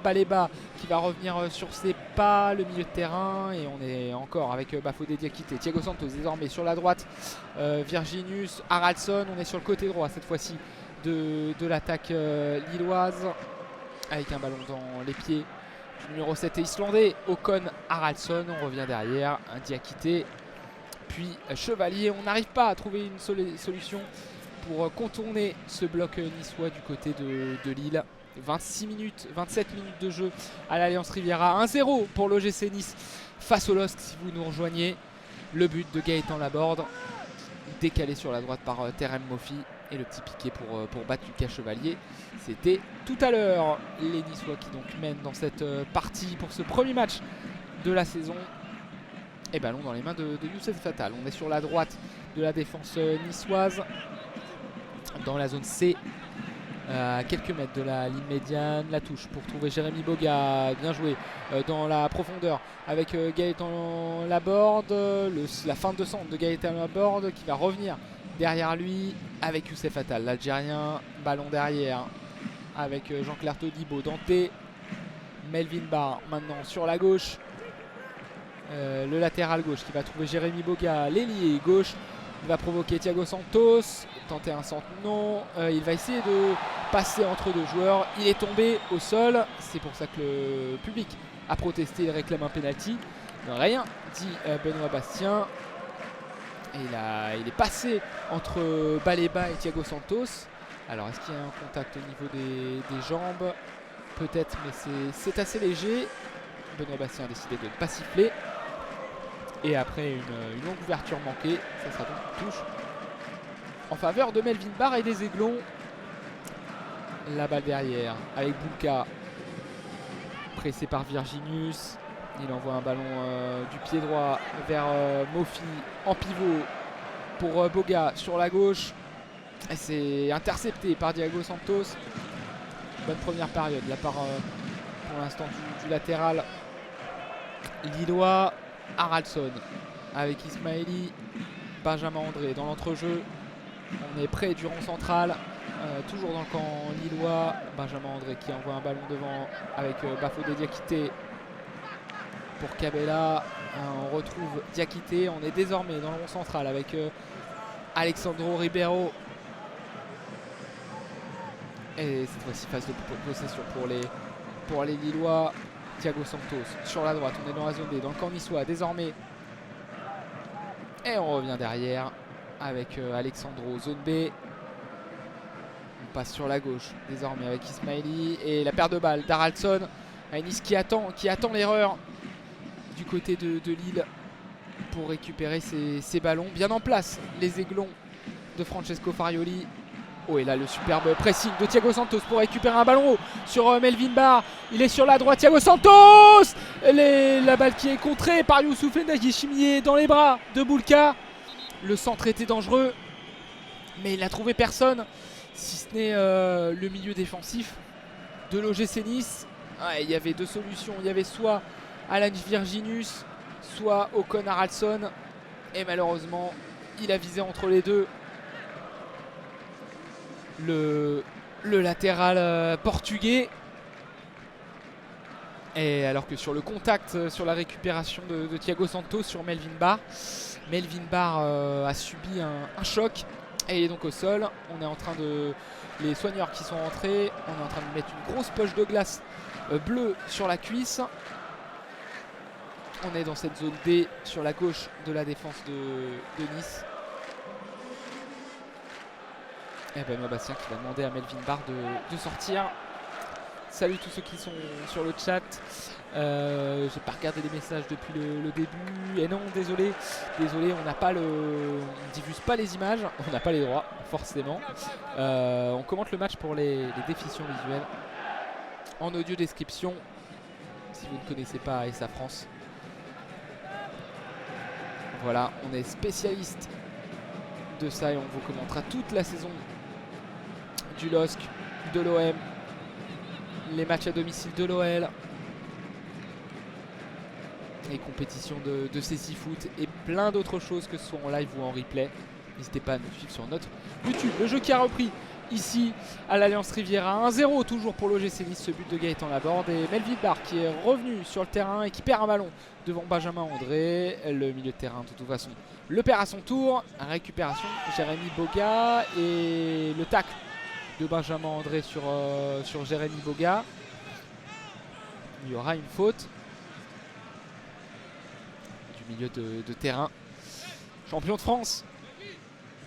qui va revenir sur ses pas, le milieu de terrain, et on est encore avec Bafodé Diakité, Thiago Santos désormais sur la droite, Virginius, Haraldsson, on est sur le côté droit cette fois-ci de l'attaque lilloise, avec un ballon dans les pieds du numéro 7 islandais, Håkon Haraldsson. On revient derrière, un Diakité, puis Chevalier. On n'arrive pas à trouver une solution pour contourner ce bloc niçois du côté de Lille. 27 minutes de jeu à l'Alliance Riviera. 1-0 pour l'OGC Nice face au LOSC si vous nous rejoignez. Le but de Gaëtan Laborde, décalé sur la droite par Terem Moffi. Et le petit piqué pour battre Lucas Chevalier. C'était tout à l'heure. Les Niçois qui donc mènent dans cette partie pour ce premier match de la saison. Et ballon dans les mains de Youssef Fatal. On est sur la droite de la défense niçoise. Dans la zone C. À quelques mètres de la ligne médiane, la touche pour trouver Jérémy Boga, bien joué dans la profondeur avec Gaëtan Laborde, la fin de centre de Gaëtan Laborde qui va revenir derrière lui avec Youssef Attal, l'Algérien, ballon derrière avec Jean-Claire Todibo, Dante, Melvin Barr maintenant sur la gauche, le latéral gauche qui va trouver Jérémy Boga, l'ailier gauche. Il va provoquer Thiago Santos, tenter un centre, non, il va essayer de passer entre deux joueurs, il est tombé au sol, c'est pour ça que le public a protesté, il réclame un penalty. Rien dit Benoît Bastien, et il est passé entre Baleba et Thiago Santos. Alors est-ce qu'il y a un contact au niveau des jambes? Peut-être, mais c'est assez léger. Benoît Bastien a décidé de ne pas siffler. Et après une longue ouverture manquée, ça sera donc une touche en faveur de Melvin Barr et des Aiglons. La balle derrière avec Boulka, pressé par Virginius. Il envoie un ballon du pied droit vers Moffi en pivot pour Boga sur la gauche. Et c'est intercepté par Thiago Santos. Bonne première période de la part pour l'instant du latéral lillois. Haraldsson avec Ismaili, Benjamin André dans l'entrejeu. On est près du rond central, toujours dans le camp lillois. Benjamin André qui envoie un ballon devant avec Bafodé Diakité pour Cabella. On retrouve Diakité. On est désormais dans le rond central avec Alexandro Ribeiro. Et cette fois-ci phase de possession pour les Lillois. Thiago Santos sur la droite, on est dans la zone D, dans le camp niçois désormais. Et on revient derrière avec Alexandro, zone B. On passe sur la gauche désormais avec Ismaili. Et la paire de balles d'Haraldsson. Nice qui attend l'erreur du côté de Lille pour récupérer ses ballons. Bien en place les Aiglons de Francesco Farioli. Oh, et là le superbe pressing de Thiago Santos pour récupérer un ballon haut sur Melvin Barr. Il est sur la droite, Thiago Santos. La balle qui est contrée par Youssouf Ndagi chimier dans les bras de Boulka. Le centre était dangereux, mais il n'a trouvé personne, si ce n'est le milieu défensif de l'OGC Nice. Ouais, il y avait deux solutions, il y avait soit Alan Virginius, soit Håkon Haraldsson. Et malheureusement, il a visé entre les deux. Le latéral portugais. Et alors que sur le contact, sur la récupération de Thiago Santos sur Melvin Barr, a subi un choc et il est donc au sol. On est en train de... Les soigneurs qui sont rentrés, on est en train de mettre une grosse poche de glace bleue sur la cuisse. On est dans cette zone D sur la gauche de la défense de Nice. Et Benoît Bastien qui va demander à Melvin Barr de sortir. Salut tous ceux qui sont sur le chat. J'ai pas regardé les messages depuis le début. Et non, désolé, on n'a pas on diffuse pas les images, on n'a pas les droits, forcément. On commente le match pour les déficients visuels en audio description. Si vous ne connaissez pas ASA France. Voilà, on est spécialiste de ça et on vous commentera toute la saison du LOSC, de l'OM, les matchs à domicile de l'OL, les compétitions de CC Foot et plein d'autres choses, que ce soit en live ou en replay. N'hésitez pas à nous suivre sur notre YouTube. Le jeu qui a repris ici à l'Alliance Riviera, 1-0 toujours pour l'OGC Nice, ce but de Gaëtan Laborde et Melvin Barr qui est revenu sur le terrain et qui perd un ballon devant Benjamin André. Le milieu de terrain de toute façon le perd à son tour. Récupération, Jérémy Boga et le tacle de Benjamin André sur Jérémy Boga. Il y aura une faute du milieu de terrain. Champion de France,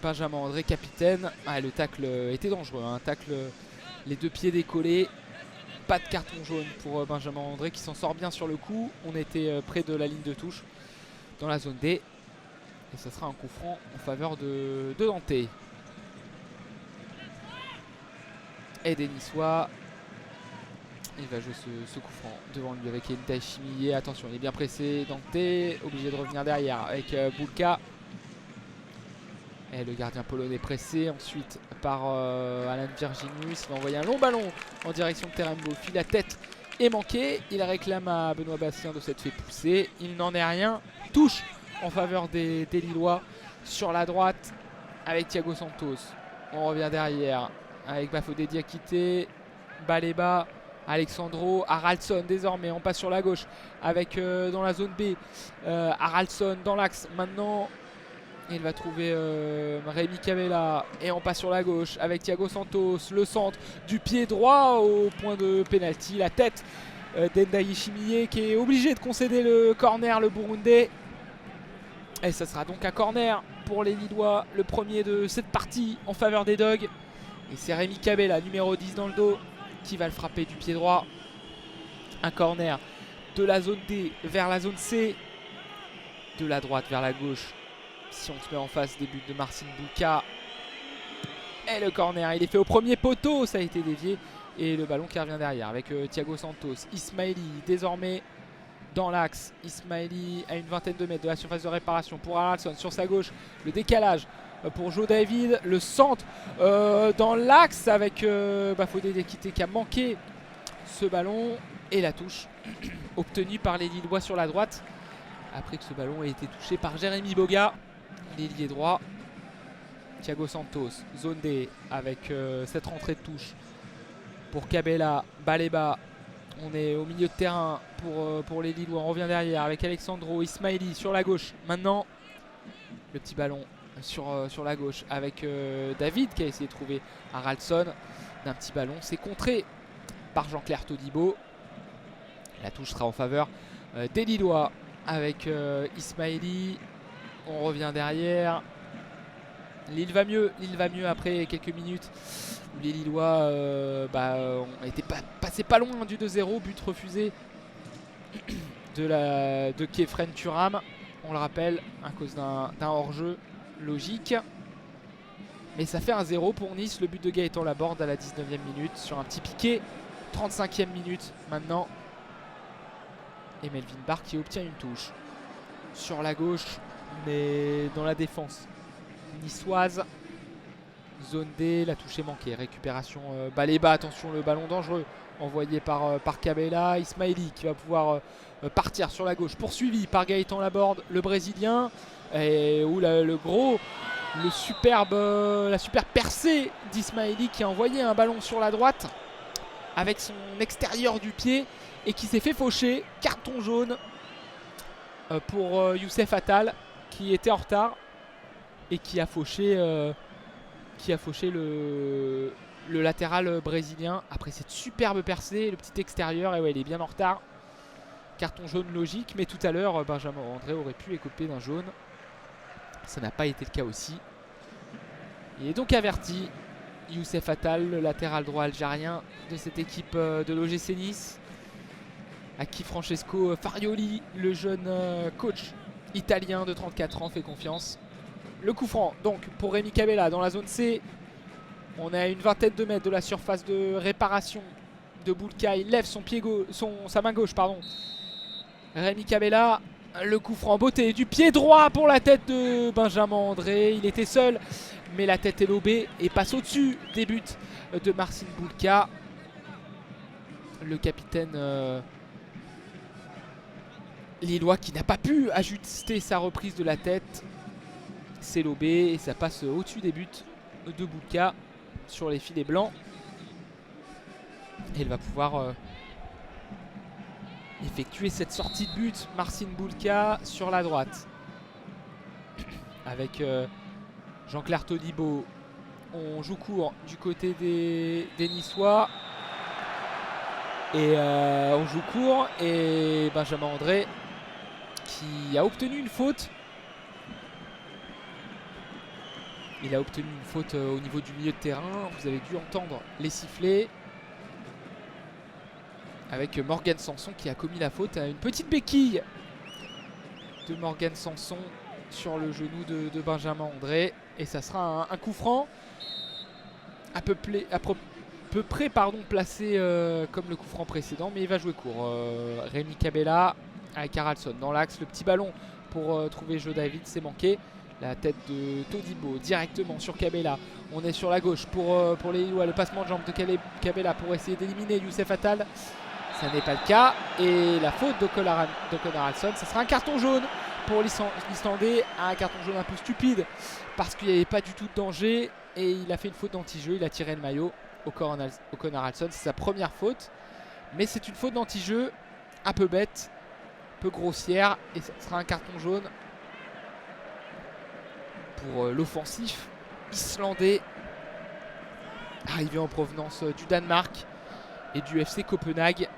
Benjamin André, capitaine. Le tacle était dangereux, un tacle, les deux pieds décollés. Pas de carton jaune pour Benjamin André qui s'en sort bien sur le coup. On était près de la ligne de touche dans la zone D. Et ça sera un coup franc en faveur de Dante. Et des Niçois. Il va jouer ce coup franc devant lui avec Enta Chimillé. Attention, il est bien pressé. Dante, obligé de revenir derrière avec Boulka. Et le gardien polonais pressé. Ensuite par Alan Virginius. Il va envoyer un long ballon en direction de Terembo. La tête est manquée. Il réclame à Benoît Bastien de s'être fait pousser. Il n'en est rien. Touche en faveur des Lillois sur la droite avec Thiago Santos. On revient derrière avec Bafodé Diakité, Baleba, Alexandro, Haraldsson désormais. On passe sur la gauche avec dans la zone B Haraldsson dans l'axe. Maintenant il va trouver Rémi Cavella et on passe sur la gauche avec Thiago Santos. Le centre du pied droit au point de pénalty. La tête d'Endayi Chimillé qui est obligé de concéder le corner, le Burundais. Et ça sera donc un corner pour les Lillois, le premier de cette partie en faveur des Dogs. Et c'est Rémi Cavella, numéro 10 dans le dos, qui va le frapper du pied droit. Un corner de la zone D vers la zone C, de la droite vers la gauche. Si on se met en face des buts de Marcin Boulka. Et le corner, il est fait au premier poteau, ça a été dévié. Et le ballon qui revient derrière avec Thiago Santos. Ismaili désormais dans l'axe. Ismaili à une vingtaine de mètres de la surface de réparation pour Haraldsson sur sa gauche. Le décalage pour Joe David. Le centre dans l'axe avec Bafodé Diakité qui a manqué ce ballon. Et la touche obtenue par les Lillois sur la droite. Après que ce ballon ait été touché par Jérémy Boga, l'ailier droit. Thiago Santos, zone D avec cette rentrée de touche pour Cabella, Baleba. On est au milieu de terrain pour les Lillois. On revient derrière avec Alexandro, Ismaili sur la gauche. Maintenant, le petit ballon sur la gauche avec David qui a essayé de trouver Haraldsson d'un petit ballon. C'est contré par Jean-Claire Todibo. La touche sera en faveur des Lillois avec Ismaili. On revient derrière. Lille va mieux après quelques minutes où les Lillois ont été passés pas loin du 2-0, but refusé de Kefren Turam, on le rappelle, à cause d'un hors-jeu logique. Mais ça fait un 0 pour Nice, le but de Gaëtan Laborde à la 19e minute sur un petit piqué. 35e minute maintenant. Et Melvin Barr qui obtient une touche sur la gauche, mais dans la défense niçoise. Zone D, la touche est manquée. Récupération Baleba, attention le ballon dangereux envoyé par Cabella. Ismaili qui va pouvoir partir sur la gauche, poursuivi par Gaëtan Laborde, le Brésilien. Et où la superbe percée d'Ismaili qui a envoyé un ballon sur la droite avec son extérieur du pied et qui s'est fait faucher. Carton jaune pour Youssef Attal qui était en retard et qui a fauché le latéral brésilien après cette superbe percée, le petit extérieur. Et ouais, il est bien en retard. Carton jaune logique, mais tout à l'heure Benjamin André aurait pu écoper d'un jaune. Ça n'a pas été le cas aussi. Il est donc averti. Youssef Attal, le latéral droit algérien de cette équipe de l'OGC Nice, à qui Francesco Farioli, le jeune coach italien de 34 ans, fait confiance. Le coup franc donc pour Rémi Cabella dans la zone C. On est à une vingtaine de mètres de la surface de réparation de Boulka. Il lève son pied sa main gauche, pardon. Rémi Cabella, le coup franc beauté du pied droit pour la tête de Benjamin André. Il était seul, mais la tête est lobée et passe au-dessus des buts de Marcin Boulka. Le capitaine lillois qui n'a pas pu ajuster sa reprise de la tête. C'est lobé et ça passe au-dessus des buts de Boulka sur les filets blancs. Et il va pouvoir effectuer cette sortie de but. Marcin Boulka sur la droite avec Jean-Claire Todibo. On joue court du côté des Niçois et on joue court et Benjamin André qui a obtenu une faute. Il a obtenu une faute au niveau du milieu de terrain. Vous avez dû entendre les sifflets. Avec Morgan Sanson qui a commis la faute à une petite béquille de Morgan Sanson sur le genou de Benjamin André. Et ça sera un coup franc à peu près placé comme le coup franc précédent. Mais il va jouer court. Rémi Cabella avec Haraldsson dans l'axe. Le petit ballon pour trouver Joe David, c'est manqué. La tête de Todibo directement sur Cabella. On est sur la gauche pour les Lillois. Le passement de jambe de Cabella pour essayer d'éliminer Youssef Attal. Ça n'est pas le cas. Et la faute d'Ocon Haraldsson, ça sera un carton jaune pour l'Islandais. Un carton jaune un peu stupide parce qu'il n'y avait pas du tout de danger. Et il a fait une faute d'anti-jeu. Il a tiré le maillot. Ocon Haraldsson, c'est sa première faute. Mais c'est une faute d'anti-jeu un peu bête, un peu grossière. Et ça sera un carton jaune pour l'offensif islandais arrivé en provenance du Danemark et du FC Copenhague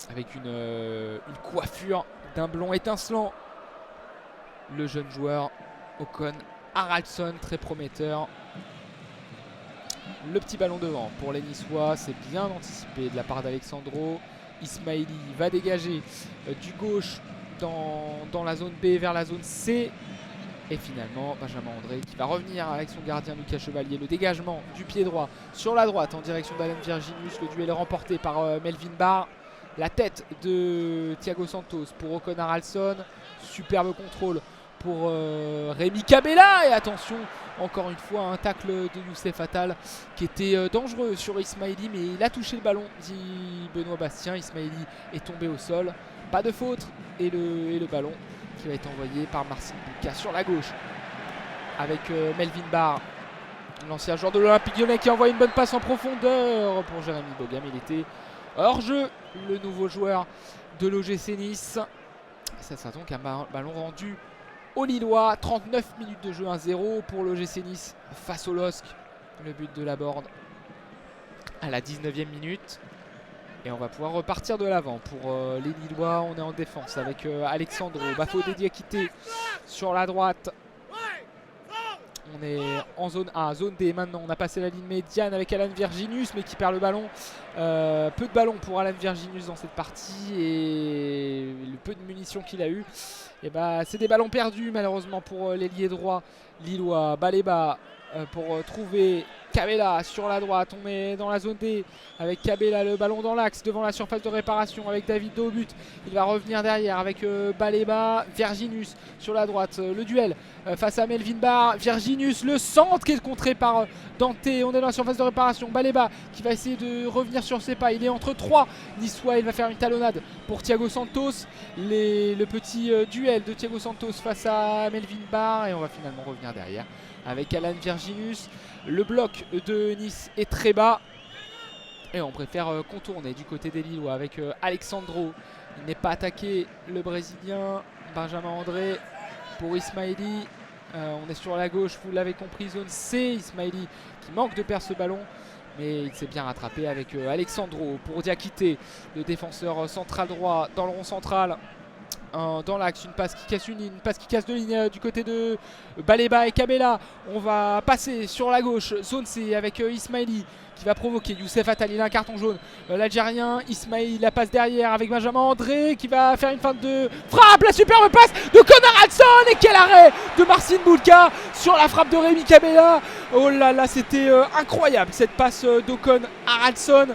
avec une coiffure d'un blond étincelant. Le jeune joueur Ocon Haraldsson, très prometteur. Le petit ballon devant pour les Niçois, c'est bien anticipé de la part d'Alexandro. Ismaili va dégager du gauche dans la zone B vers la zone C. Et finalement, Benjamin André qui va revenir avec son gardien Lucas Chevalier. Le dégagement du pied droit sur la droite en direction d'Alan Virginius. Le duel est remporté par Melvin Barr. La tête de Thiago Santos pour Ocon Haraldsson. Superbe contrôle pour Rémi Cabella. Et attention, encore une fois, un tacle de Youssef Attal qui était dangereux sur Ismaili. Mais il a touché le ballon, dit Benoît Bastien. Ismaili est tombé au sol. Pas de faute. Et le ballon qui va être envoyé par Marcin Boulka sur la gauche avec Melvin Barr, l'ancien joueur de l'Olympique Lyonnais, qui envoie une bonne passe en profondeur pour Jérémy Bogam. Il était hors jeu, le nouveau joueur de l'OGC Nice. Ça sera donc un ballon rendu aux Lillois. 39 minutes de jeu, 1-0 pour l'OGC Nice face au LOSC. Le but de Laborde à la 19e minute. Et on va pouvoir repartir de l'avant pour les Lillois. On est en défense avec Alexandro Bafodé Diakité sur la droite. On est en zone A, zone D maintenant. On a passé la ligne médiane avec Alan Virginius, mais qui perd le ballon. Peu de ballons pour Alan Virginius dans cette partie. Et le peu de munitions qu'il a eu, et c'est des ballons perdus malheureusement pour l'ailier droit lillois. Baleba pour trouver Cabella sur la droite. On est dans la zone D avec Cabella, le ballon dans l'axe devant la surface de réparation avec David au but. Il va revenir derrière avec Baleba, Virginius sur la droite. Le duel face à Melvin Barr. Virginius, le centre qui est contré par Dante. On est dans la surface de réparation. Baleba qui va essayer de revenir sur ses pas. Il est entre 3 Niçois. Il va faire une talonnade pour Thiago Santos. Le petit duel de Thiago Santos face à Melvin Barr. Et on va finalement revenir derrière avec Alan Virginius. Le bloc de Nice est très bas. Et on préfère contourner du côté des Lillois avec Alexandro. Il n'est pas attaqué, le Brésilien. Benjamin André pour Ismaili. On est sur la gauche, vous l'avez compris, zone C. Ismaili qui manque de perdre ce ballon. Mais il s'est bien rattrapé avec Alexandro pour Diakité, le défenseur central droit dans le rond central. Dans l'axe, une passe qui casse une ligne, une passe qui casse deux lignes du côté de Baleba et Kabela. On va passer sur la gauche, zone C avec Ismaili qui va provoquer Youssef Attal, il a un carton jaune. L'Algérien Ismaili la passe derrière avec Benjamin André qui va faire une feinte de frappe. La superbe passe de Conor Hudson et quel arrêt de Marcin Bulka sur la frappe de Rémi Kabela. Oh là là, c'était incroyable cette passe d'Ocon à Hudson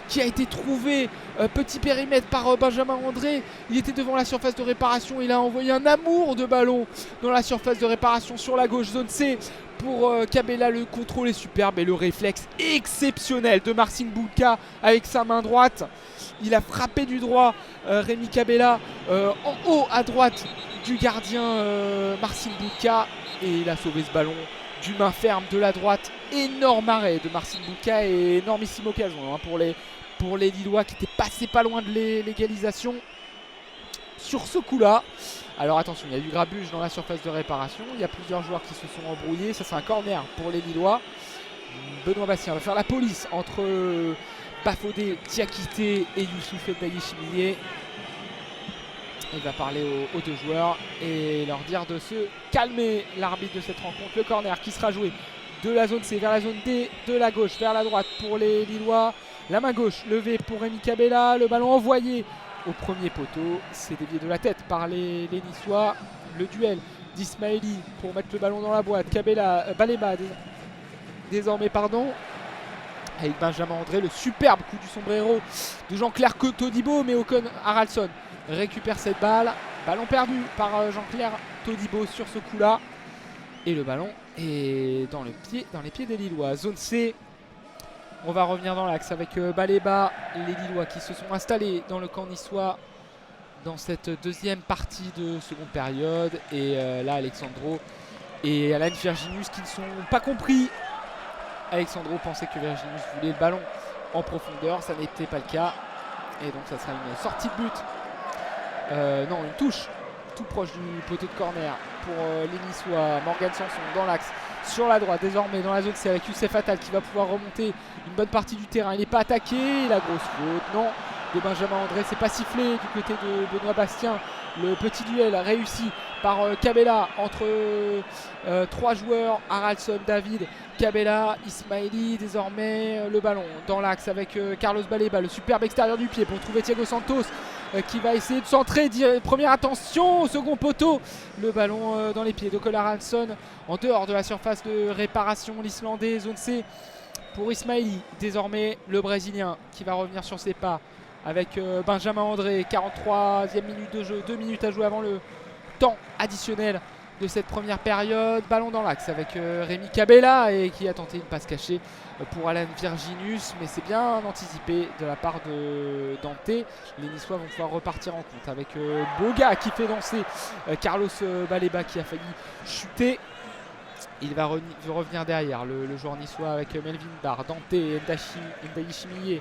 qui a été trouvé petit périmètre par Benjamin André. Il était devant la surface de réparation, il a envoyé un amour de ballon dans la surface de réparation sur la gauche, zone C pour Kabela. Le contrôle est superbe et le réflexe exceptionnel de Marcin Bulka avec sa main droite. Il a frappé du droit Rémi Kabela en haut à droite du gardien Marcin Bulka et il a sauvé ce ballon d'une main ferme de la droite. Énorme arrêt de Marcin Bulka et énormissime occasion pour les Lillois qui étaient passés pas loin de l'égalisation sur ce coup-là. Alors attention, il y a du grabuge dans la surface de réparation. Il y a plusieurs joueurs qui se sont embrouillés. Ça, c'est un corner pour les Lillois. Benoît Bastien va faire la police entre Bafodé, Diakité et Youssouf Ndaye. Il va parler aux deux joueurs et leur dire de se calmer. L'arbitre de cette rencontre, le corner qui sera joué de la zone C vers la zone D, de la gauche vers la droite pour les Lillois. La main gauche levée pour Rémi Kabela, le ballon envoyé au premier poteau, c'est dévié de la tête par les Niçois. Le duel d'Ismaili pour mettre le ballon dans la boîte. Baleba désormais avec Benjamin André, le superbe coup du sombrero de Jean-Claire Todibo, mais Ocon Haraldsson récupère cette balle. Ballon perdu par Jean-Claire Todibo sur ce coup-là. Et le ballon est dans les pieds des Lillois. Zone C. On va revenir dans l'axe avec Baleba. Les Lillois qui se sont installés dans le camp niçois dans cette deuxième partie de seconde période. Et là, Alexandro et Alan Virginius qui ne sont pas compris. Alexandro pensait que Virginius voulait le ballon en profondeur. Ça n'était pas le cas. Et donc ça sera une sortie de but. Non, une touche tout proche du poteau de corner pour les Niçois. Morgan Sanson dans l'axe sur la droite, désormais dans la zone C avec Youssef Attal qui va pouvoir remonter une bonne partie du terrain. Il n'est pas attaqué, la grosse faute, non, de Benjamin André. C'est pas sifflé du côté de Benoît Bastien. Le petit duel réussi par Kabela entre trois joueurs, Haraldsson, David, Kabela, Ismaili. Désormais le ballon dans l'axe avec Carlos Baleba, le superbe extérieur du pied pour trouver Thiago Santos qui va essayer de centrer. Première attention au second poteau, le ballon dans les pieds de Haraldsson en dehors de la surface de réparation. L'Islandais, zone C pour Ismaili. Désormais le Brésilien qui va revenir sur ses pas avec Benjamin André. 43e minute de jeu, 2 minutes à jouer avant le temps additionnel de cette première période. Ballon dans l'axe avec Rémi Kabela et qui a tenté une passe cachée pour Alan Virginius, mais c'est bien anticipé de la part de Dante. Les Niçois vont pouvoir repartir en compte avec Boga qui fait danser Carlos Baleba qui a failli chuter. Il va revenir derrière le joueur niçois avec Melvin Barr, Dante, Ndaye Chimillé,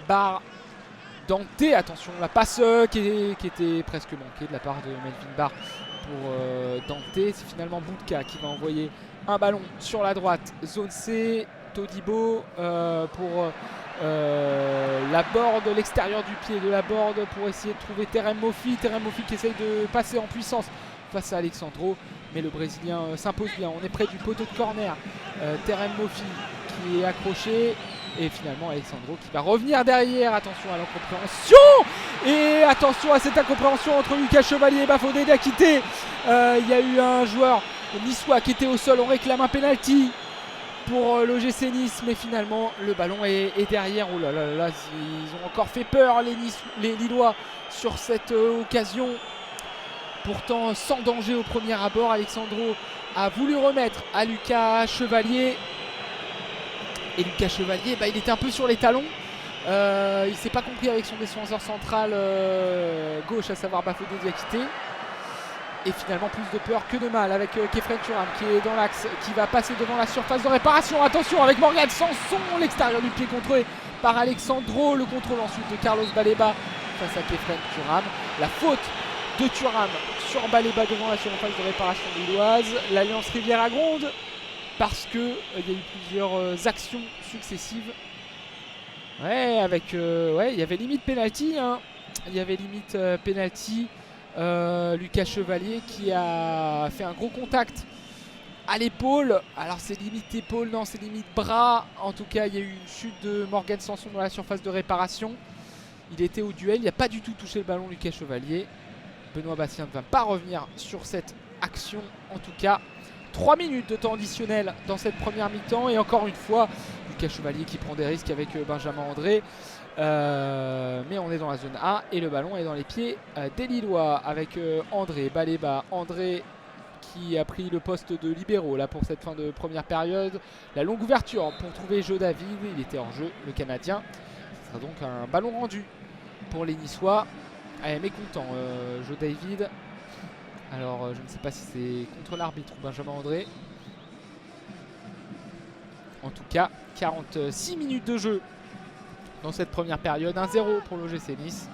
Barr, Dante. Attention, la passe qui était presque manquée de la part de Melvin Barr pour Dante. C'est finalement Bulka qui va envoyer un ballon sur la droite, zone C. Todibo pour la board, l'extérieur du pied de la board pour essayer de trouver Terem Moffi qui essaye de passer en puissance face à Alexandro, mais le Brésilien s'impose bien. On est près du poteau de corner. Terem Moffi qui est accroché et finalement Alexandro qui va revenir derrière. Attention à l'incompréhension et attention à cette incompréhension entre Lucas Chevalier et Bafodé Diakité. Il y a eu un joueur niçois qui était au sol. On réclame un penalty pour l'OGC Nice, mais finalement le ballon est derrière. Oh là là là, ils ont encore fait peur les Lillois sur cette occasion. Pourtant sans danger au premier abord, Alexandro a voulu remettre à Lucas Chevalier. Et Lucas Chevalier, il était un peu sur les talons. Il ne s'est pas compris avec son défenseur central gauche, à savoir Bafodé Diakité. Et finalement plus de peur que de mal avec Kefren Turam qui est dans l'axe, qui va passer devant la surface de réparation. Attention avec Morgan Sanson, l'extérieur du pied contrôlé par Alexandro. Le contrôle ensuite de Carlos Baleba face à Kefren Thuram. La faute de Thuram sur Baleba devant la surface de réparation lilloise. L'Alliance Riviera-Gronde parce que il y a eu plusieurs actions successives. Ouais, avec il y avait limite penalty, hein. Il y avait limite penalty. Lucas Chevalier qui a fait un gros contact à l'épaule. Alors c'est limite épaule, non c'est limite bras. En tout cas il y a eu une chute de Morgan Sanson dans la surface de réparation. Il était au duel, il n'a pas du tout touché le ballon Lucas Chevalier. Benoît Bastien ne va pas revenir sur cette action en tout cas. 3 minutes de temps additionnel dans cette première mi-temps. Et encore une fois, Lucas Chevalier qui prend des risques avec Benjamin André. Mais on est dans la zone A et le ballon est dans les pieds des Lillois avec André, Baleba, André qui a pris le poste de libéraux là pour cette fin de première période. La longue ouverture pour trouver Joe David, il était en jeu le Canadien. Ce sera donc un ballon rendu pour les Niçois. Mécontent Joe David. Alors je ne sais pas si c'est contre l'arbitre ou Benjamin André. En tout cas 46 minutes de jeu dans cette première période. 1-0 pour l'OGC Nice.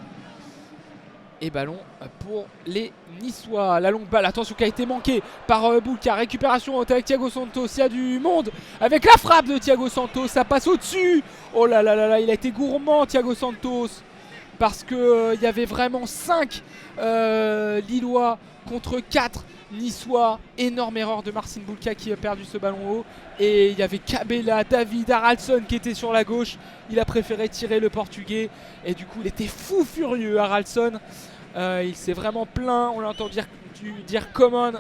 Et ballon pour les Niçois. La longue balle, attention, qui a été manquée par Boulka. Récupération avec Thiago Santos. Il y a du monde avec la frappe de Thiago Santos. Ça passe au-dessus. Oh là là là là, il a été gourmand Thiago Santos. Parce qu'il y avait vraiment 5 Lillois contre 4 Niçois. Énorme erreur de Marcin Boulka qui a perdu ce ballon haut. Et il y avait Cabella, David, Haraldsson qui était sur la gauche. Il a préféré tirer le Portugais. Et du coup il était fou furieux Haraldsson. Il s'est vraiment plaint. On l'entend dire come on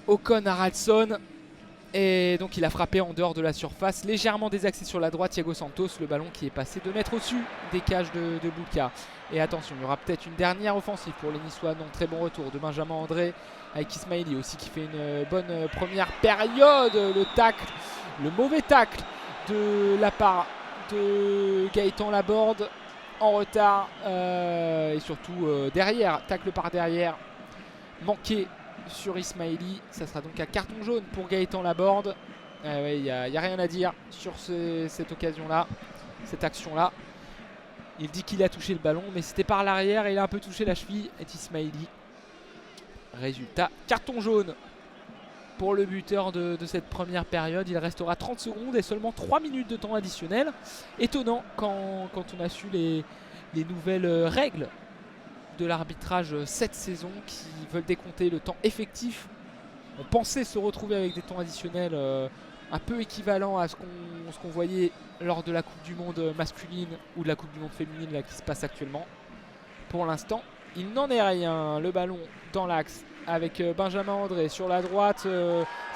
Ocon Haraldsson. Et donc il a frappé en dehors de la surface, légèrement désaxé sur la droite Thiago Santos, le ballon qui est passé 2 mètres au-dessus des cages de Boulka. Et attention, il y aura peut-être une dernière offensive pour les Niçois. Donc très bon retour de Benjamin André avec Ismaili aussi qui fait une bonne première période. Le tacle, le mauvais tacle de la part de Gaëtan Laborde en retard. Et surtout derrière, tacle par derrière, manqué sur Ismaili. Ça sera donc un carton jaune pour Gaëtan Laborde. Il n'y a rien à dire sur cette occasion-là, cette action-là. Il dit qu'il a touché le ballon, mais c'était par l'arrière et il a un peu touché la cheville d'Ismaili. Résultat, carton jaune pour le buteur de cette première période. Il restera 30 secondes et seulement 3 minutes de temps additionnel. Étonnant quand on a su les nouvelles règles de l'arbitrage cette saison qui veulent décompter le temps effectif. On pensait se retrouver avec des temps additionnels un peu équivalents à ce qu'on voyait lors de la Coupe du Monde masculine ou de la Coupe du Monde féminine là, qui se passe actuellement. Pour l'instant, il n'en est rien. Le ballon dans l'axe avec Benjamin André sur la droite.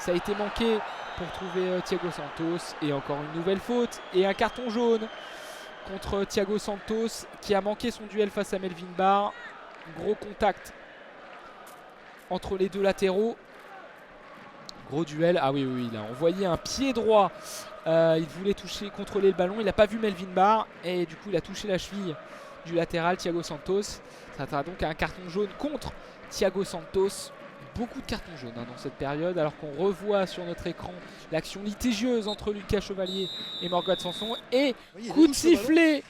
Ça a été manqué pour trouver Thiago Santos. Et encore une nouvelle faute et un carton jaune contre Thiago Santos qui a manqué son duel face à Melvin Barr. Gros contact entre les deux latéraux. Gros duel. Ah oui, il a envoyé un pied droit. Il voulait contrôler le ballon. Il n'a pas vu Melvin Barr. Et du coup, il a touché la cheville du latéral Thiago Santos. Ça sera donc un carton jaune contre Thiago Santos. Beaucoup de cartons jaunes dans cette période. Alors qu'on revoit sur notre écran l'action litigieuse entre Lucas Chevalier et Morgan Sanson. Et coup de sifflet.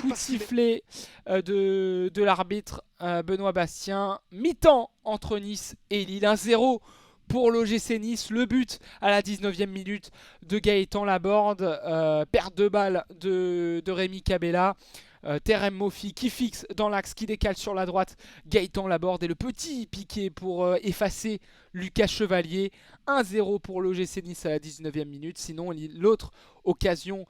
Coup de sifflet de l'arbitre Benoît Bastien. Mi-temps entre Nice et Lille. 1-0 pour l'OGC Nice. Le but à la 19e minute de Gaëtan Laborde. Perte de balle de Rémi Cabella. Terem Moffi qui fixe dans l'axe, qui décale sur la droite Gaëtan Laborde et le petit piqué pour effacer Lucas Chevalier. 1-0 pour l'OGC Nice à la 19e minute. Sinon l'autre occasion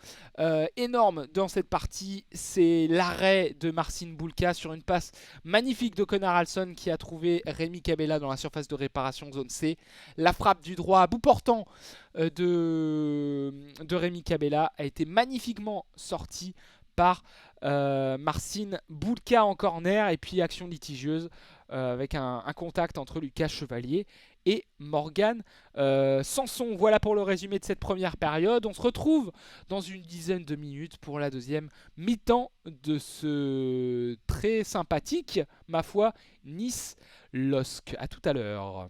énorme dans cette partie, c'est l'arrêt de Marcin Boulka sur une passe magnifique de Conor Haraldsson qui a trouvé Rémi Cabella dans la surface de réparation zone C. La frappe du droit à bout portant de Rémi Cabella a été magnifiquement sortie par Marcin Boulka en corner. Et puis action litigieuse avec un contact entre Lucas Chevalier et Morgan Sanson. Voilà pour le résumé de cette première période. On se retrouve dans une dizaine de minutes pour la deuxième mi-temps de ce très sympathique, ma foi, Nice-LOSC. A tout à l'heure.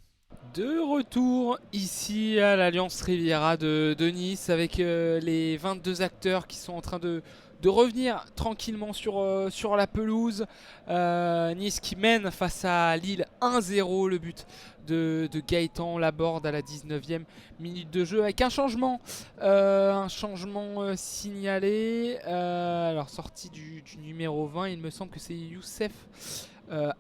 De retour ici à l'Alliance Riviera de Nice avec les 22 acteurs qui sont en train de revenir tranquillement sur la pelouse. Nice qui mène face à Lille 1-0, le but de Gaëtan Laborde à la 19e minute de jeu avec un changement signalé. Alors sortie du numéro 20, il me semble que c'est Youssef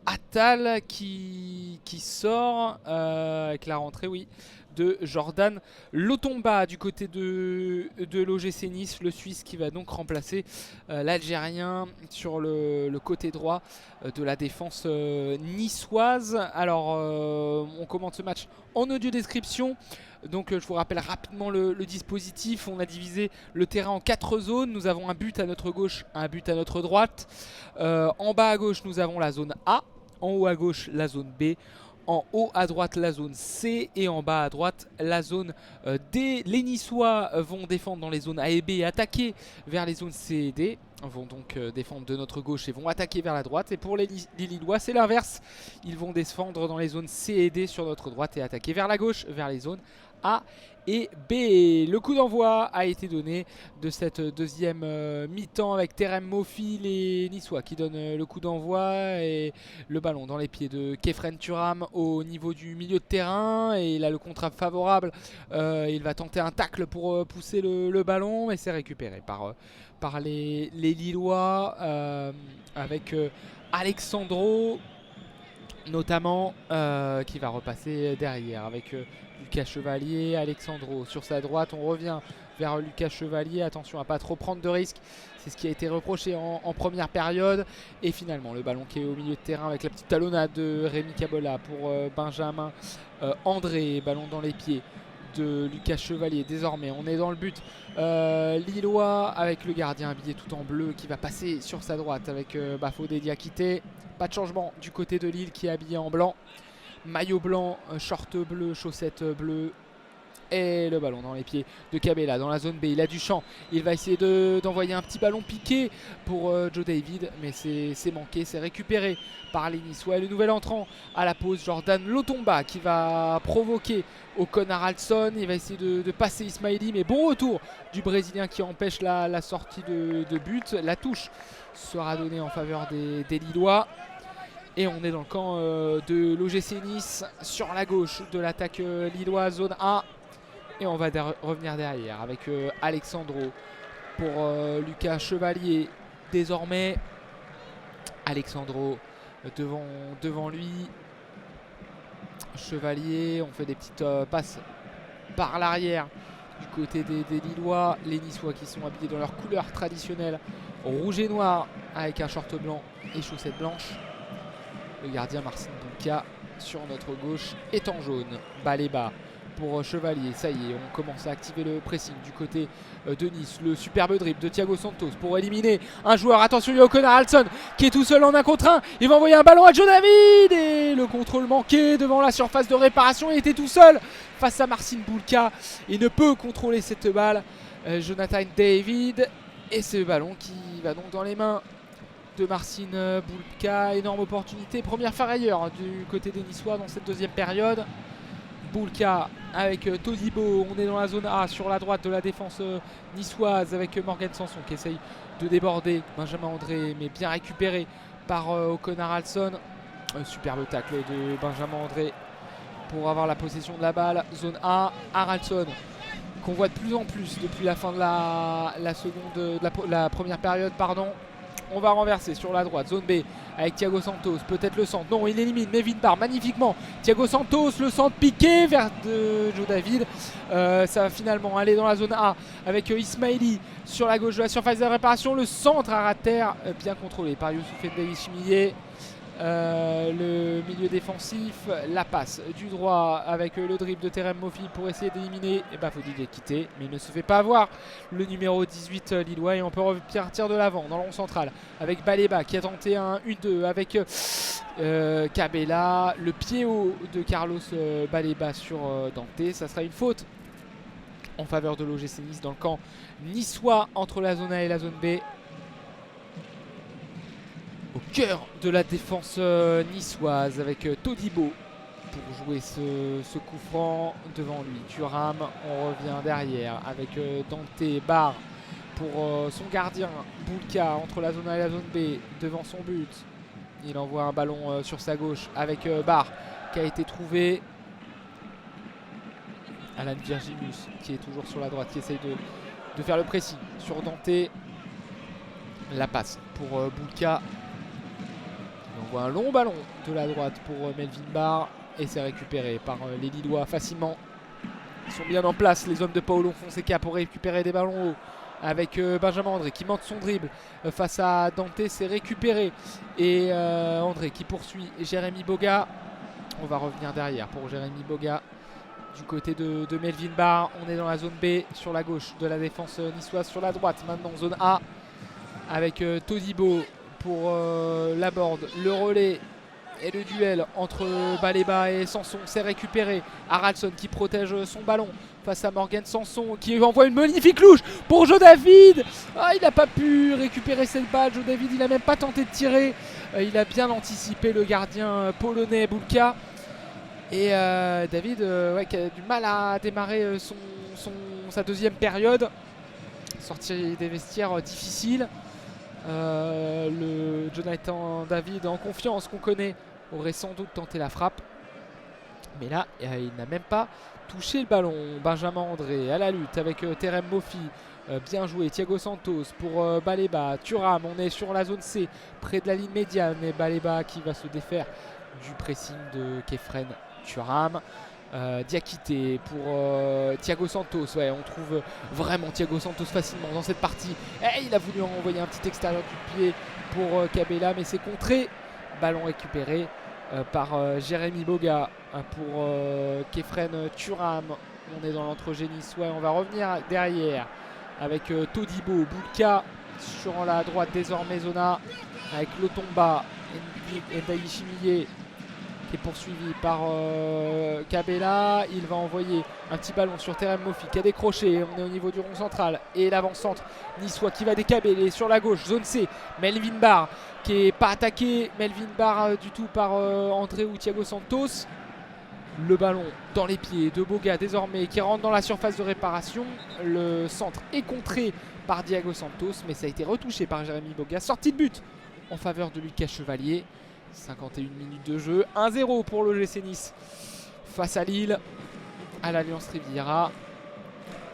Attal qui sort avec la rentrée, oui, de Jordan Lotomba du côté de l'OGC Nice, le Suisse qui va donc remplacer l'Algérien sur le côté droit de la défense niçoise. Alors on commente ce match en audio description. Donc je vous rappelle rapidement le dispositif. On a divisé le terrain en 4 zones. Nous avons un but à notre gauche, un but à notre droite. En bas à gauche, nous avons la zone A. En haut à gauche, la zone B. En haut à droite, la zone C. Et en bas à droite, la zone D. Les Niçois vont défendre dans les zones A et B et attaquer vers les zones C et D. Vont donc défendre de notre gauche et vont attaquer vers la droite. Et pour les Lillois, c'est l'inverse. Ils vont défendre dans les zones C et D sur notre droite et attaquer vers la gauche, vers les zones A et B. Le coup d'envoi a été donné de cette deuxième mi-temps avec Terem Moffi, les Niçois qui donnent le coup d'envoi et le ballon dans les pieds de Kefren Turam au niveau du milieu de terrain. Et là le contre favorable, il va tenter un tacle pour pousser le ballon, mais c'est récupéré par les Lillois avec Alexandro notamment qui va repasser derrière avec Lucas Chevalier, Alexandro sur sa droite. On revient vers Lucas Chevalier, attention à pas trop prendre de risques, c'est ce qui a été reproché en première période. Et finalement le ballon qui est au milieu de terrain avec la petite talonnade de Rémi Cabola pour Benjamin André, ballon dans les pieds de Lucas Chevalier. Désormais on est dans le but lillois avec le gardien habillé tout en bleu qui va passer sur sa droite avec Bafodé Diakité. Pas de changement du côté de Lille qui est habillé en blanc, maillot blanc, short bleu, chaussettes bleues. Et le ballon dans les pieds de Cabella dans la zone B. Il a du champ, il va essayer d'envoyer un petit ballon piqué pour Joe David, mais c'est manqué, c'est récupéré par les Niçois. Le nouvel entrant à la pause, Jordan Lotomba, qui va provoquer Ocon Haraldson. Il va essayer de passer Ismaili, mais bon retour du Brésilien qui empêche la sortie de but. La touche sera donnée en faveur des Lillois. Et on est dans le camp de l'OGC Nice sur la gauche de l'attaque lilloise, zone A. Et on va revenir derrière avec Alexandro pour Lucas Chevalier. Désormais, Alexandro devant lui. Chevalier, on fait des petites passes par l'arrière du côté des Lillois. Les Niçois qui sont habillés dans leur couleur traditionnelle, rouge et noir avec un short blanc et chaussettes blanches. Le gardien Marcin Boulka sur notre gauche est en jaune. Balai bas pour Chevalier, ça y est, on commence à activer le pressing du côté de Nice. Le superbe dribble de Thiago Santos pour éliminer un joueur. Attention, il y a Ocon Haraldson qui est tout seul en 1 contre 1. Il va envoyer un ballon à Joe David et le contrôle manqué devant la surface de réparation. Il était tout seul face à Marcin Boulka. Il ne peut contrôler cette balle, Jonathan David. Et ce ballon qui va donc dans les mains de Marcin Boulka. Énorme opportunité, première ferrailleur du côté des Niçois dans cette deuxième période. Boulka avec Todibo, on est dans la zone A sur la droite de la défense niçoise avec Morgan Sanson qui essaye de déborder Benjamin André, mais bien récupéré par Ocon Haraldson. Superbe tacle de Benjamin André pour avoir la possession de la balle. Zone A, Haraldson qu'on voit de plus en plus depuis la fin de la première période, pardon. On va renverser sur la droite, zone B avec Thiago Santos, peut-être le centre, non il élimine Mevin Bar magnifiquement. Thiago Santos, le centre piqué vers Joe David. Ça va finalement aller dans la zone A avec Ismaili sur la gauche de la surface de réparation. Le centre à ras de terre, bien contrôlé par Youssouf Ndeli Chimillé. Le milieu défensif, la passe du droit avec le dribble de Terem Moffi pour essayer d'éliminer Bafodé Diakité, mais il ne se fait pas avoir le numéro 18 lillois. Et on peut repartir de l'avant dans le rond central avec Baleba qui a tenté un 1-2 avec Cabella, le pied haut de Carlos Baleba sur Dante. Ça sera une faute en faveur de l'OGC Nice dans le camp niçois entre la zone A et la zone B. Au cœur de la défense niçoise avec Todibo pour jouer ce coup franc devant lui. Thuram, on revient derrière avec Dante, Barre pour son gardien. Boulka entre la zone A et la zone B devant son but. Il envoie un ballon sur sa gauche avec Barre qui a été trouvé. Alan Virginius qui est toujours sur la droite, qui essaye de faire le pressing sur Dante. La passe pour Boulka. Il envoie un long ballon de la droite pour Melvin Barr et c'est récupéré par les Lillois facilement. Ils sont bien en place, les hommes de Paulo Fonseca, pour récupérer des ballons hauts avec Benjamin André qui monte son dribble face à Dante. C'est récupéré et André qui poursuit Jérémy Boga. On va revenir derrière pour Jérémy Boga. Du côté de Melvin Barr, on est dans la zone B sur la gauche de la défense niçoise. Sur la droite maintenant zone A avec Todibo pour Laborde. Le relais et le duel entre Baleba et Sanson, c'est récupéré. Haraldsson qui protège son ballon face à Morgan Sanson qui envoie une magnifique louche pour Joe David. Il n'a pas pu récupérer cette balle. Joe David, il n'a même pas tenté de tirer. Il a bien anticipé le gardien polonais Boulka. Et David qui a du mal à démarrer sa deuxième période. Sortie des vestiaires difficile. Le Jonathan David en confiance qu'on connaît aurait sans doute tenté la frappe. Mais là, il n'a même pas touché le ballon. Benjamin André à la lutte avec Terem Mofi. Bien joué. Thiago Santos pour Baleba. Thuram, on est sur la zone C, près de la ligne médiane. Et Baleba qui va se défaire du pressing de Kefren Thuram. Diakité pour Thiago Santos. Ouais, on trouve vraiment Thiago Santos facilement dans cette partie. Il a voulu envoyer un petit extérieur du pied pour Cabella, mais c'est contré. Ballon récupéré par Jérémy Boga pour Kefren Thuram. On est dans l'entrejeu niçois. On va revenir derrière avec Todibo, Boulka sur la droite désormais Zona avec Lotomba et Ndaïchimiye qui est poursuivi par Cabella. Il va envoyer un petit ballon sur Terem Mofi qui a décroché. On est au niveau du rond central et l'avant-centre niçois qui va décabeller sur la gauche, zone C. Melvin Barr qui n'est pas attaqué. Melvin Barr du tout par André ou Thiago Santos. Le ballon dans les pieds de Boga désormais qui rentre dans la surface de réparation. Le centre est contré par Thiago Santos, mais ça a été retouché par Jérémy Boga. Sortie de but en faveur de Lucas Chevalier. 51 minutes de jeu, 1-0 pour l'OGC Nice face à Lille à l'Alliance Riviera.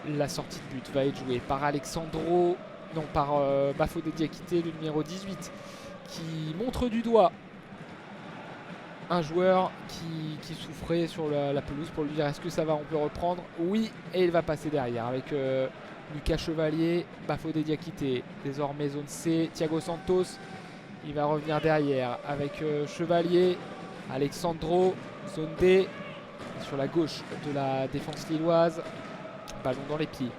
La sortie de but va être jouée par Alexandro, non par Bafodé Diakité, le numéro 18, qui montre du doigt un joueur qui souffrait sur la pelouse pour lui dire est-ce que ça va, on peut reprendre. Oui, et il va passer derrière avec Lucas Chevalier, Bafodé Diakité, désormais zone C, Thiago Santos. Il va revenir derrière avec Chevalier, Alexandro, zone D, sur la gauche de la défense lilloise. Ballon dans les pieds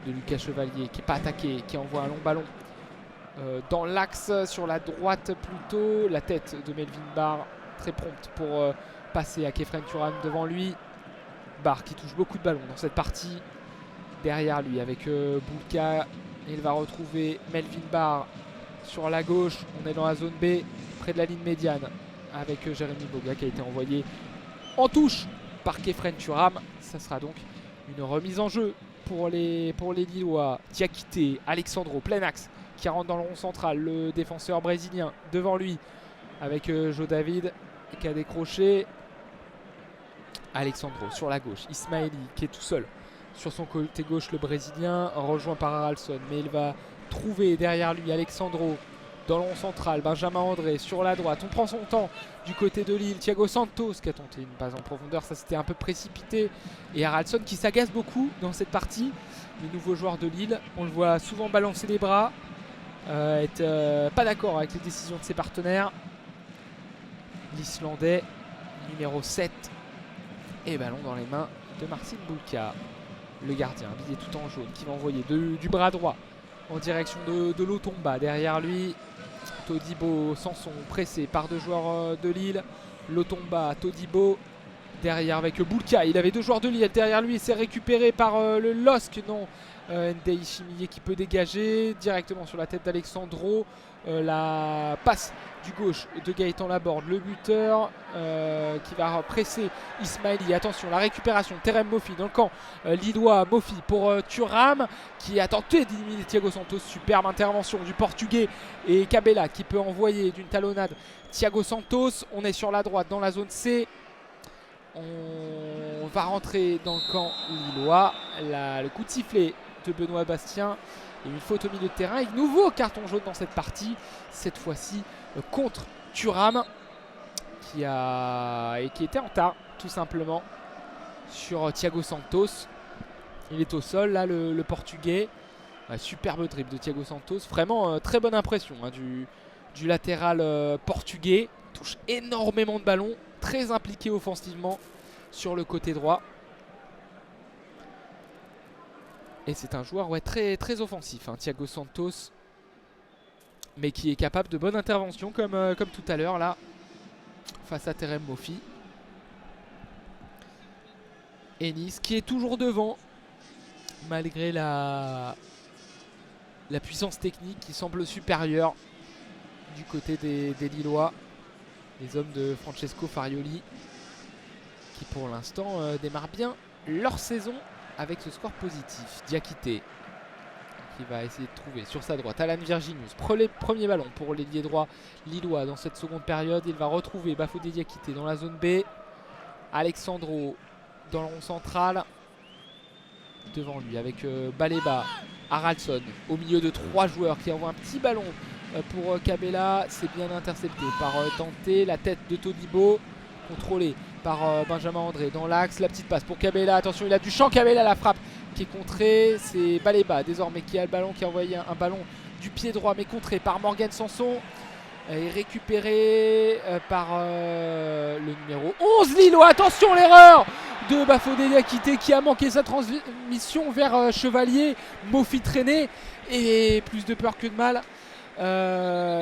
de Lucas Chevalier qui n'est pas attaqué, qui envoie un long ballon dans l'axe sur la droite plutôt. La tête de Melvin Barr très prompte pour passer à Kefren Thuram devant lui. Barr qui touche beaucoup de ballons dans cette partie. Derrière lui avec Boulka, il va retrouver Melvin Barr sur la gauche. On est dans la zone B, près de la ligne médiane, avec Jérémy Boga qui a été envoyé en touche par Kefren Thuram. Ça sera donc une remise en jeu pour les Lillois. Diakité, Alexandro, plein axe, qui rentre dans le rond central. Le défenseur brésilien devant lui, avec Joe David qui a décroché. Alexandro sur la gauche. Ismaili qui est tout seul sur son côté gauche, le brésilien, rejoint par Haraldsson, mais il va trouver derrière lui Alexandro dans le rond central. Benjamin André sur la droite. On prend son temps du côté de Lille. Thiago Santos qui a tenté une passe en profondeur. Ça c'était un peu précipité. Et Haraldsson qui s'agace beaucoup dans cette partie. Le nouveau joueur de Lille. On le voit souvent balancer les bras. Être pas d'accord avec les décisions de ses partenaires. L'Islandais numéro 7. Et ballon dans les mains de Marcin Boulka. Le gardien habillé tout en jaune qui va envoyer du bras droit en direction de Lotomba. Derrière lui, Todibo, Sanson pressé par deux joueurs de Lille. Lotomba, Todibo derrière avec Boulka. Il avait 2 joueurs de Lille derrière lui. C'est récupéré par le LOSC. Non, Ndei Chimillé qui peut dégager directement sur la tête d'Alexandro. La passe du gauche de Gaëtan Laborde, le buteur qui va presser Ismaili. Attention, la récupération, Terem Mofi dans le camp lillois. Mofi pour Thuram qui a tenté d'éliminer Thiago Santos. Superbe intervention du Portugais et Cabella qui peut envoyer d'une talonnade Thiago Santos. On est sur la droite dans la zone C. On va rentrer dans le camp lillois. Le coup de sifflet de Benoît Bastien et une faute au milieu de terrain. Et nouveau carton jaune dans cette partie, cette fois-ci contre Thuram qui était en tas tout simplement sur Thiago Santos. Il est au sol là, le Portugais. Superbe dribble de Thiago Santos. Vraiment très bonne impression du latéral portugais. Touche énormément de ballons, très impliqué offensivement sur le côté droit. Et c'est un joueur très, très offensif, Thiago Santos. Mais qui est capable de bonnes interventions comme tout à l'heure là. Face à Terem Mofi. Et Nice qui est toujours devant. Malgré la puissance technique qui semble supérieure du côté des Lillois. Les hommes de Francesco Farioli. Qui pour l'instant démarrent bien leur saison avec ce score positif. Diakité qui va essayer de trouver sur sa droite Alan Virginius. Premier ballon pour l'ailier droit lillois dans cette seconde période. Il va retrouver Bafodé Diakité dans la zone B. Alexandro dans le rond central. Devant lui avec Baleba, Haraldsson au milieu de 3 joueurs qui envoient un petit ballon pour Cabella. C'est bien intercepté par Tanté. La tête de Todibo contrôlée par Benjamin André dans l'axe. La petite passe pour Cabella. Attention, il a du champ. Cabella, la frappe qui est contrée. C'est Baleba désormais qui a le ballon, qui a envoyé un ballon du pied droit mais contré par Morgan Sanson. Et récupéré par le numéro 11 Lillois. Attention, l'erreur de Bafodé Diakité qui a manqué sa transmission vers Chevalier. Mofi traîné et plus de peur que de mal.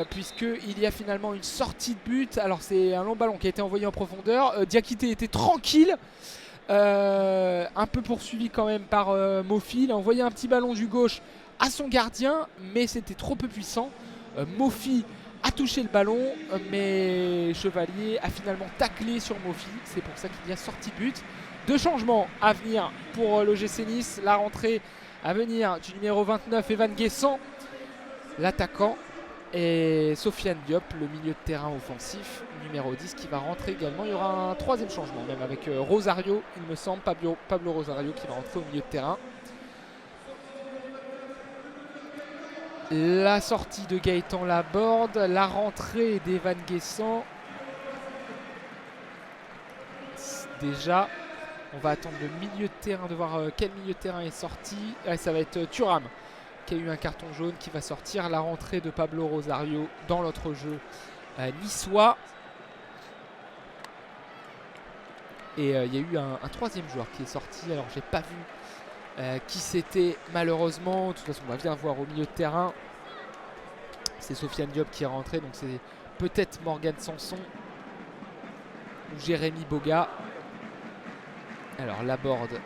Puisqu'il y a finalement une sortie de but. Alors c'est un long ballon qui a été envoyé en profondeur. Diakité était tranquille, un peu poursuivi quand même par Mofi. Il a envoyé un petit ballon du gauche à son gardien, mais c'était trop peu puissant. Mofi a touché le ballon, mais Chevalier a finalement taclé sur Mofi. C'est pour ça qu'il y a sortie de but. 2 changements à venir pour l'OGC Nice. La rentrée à venir du numéro 29 Evan Guessant, l'attaquant, et Sofiane Diop, le milieu de terrain offensif, numéro 10, qui va rentrer également. Il y aura un 3e changement même avec Rosario, il me semble, Pablo Rosario qui va rentrer au milieu de terrain. La sortie de Gaëtan Laborde, la rentrée d'Evan Guessant. Déjà, on va attendre le milieu de terrain, de voir quel milieu de terrain est sorti. Ça va être Thuram qui a eu un carton jaune, qui va sortir. La rentrée de Pablo Rosario dans l'autre jeu niçois. Et il y a eu un 3e joueur qui est sorti. Alors j'ai pas vu qui c'était malheureusement. De toute façon on va bien voir au milieu de terrain. C'est Sofiane Diop qui est rentré. Donc c'est peut-être Morgan Sanson ou Jérémy Boga. Alors Laborde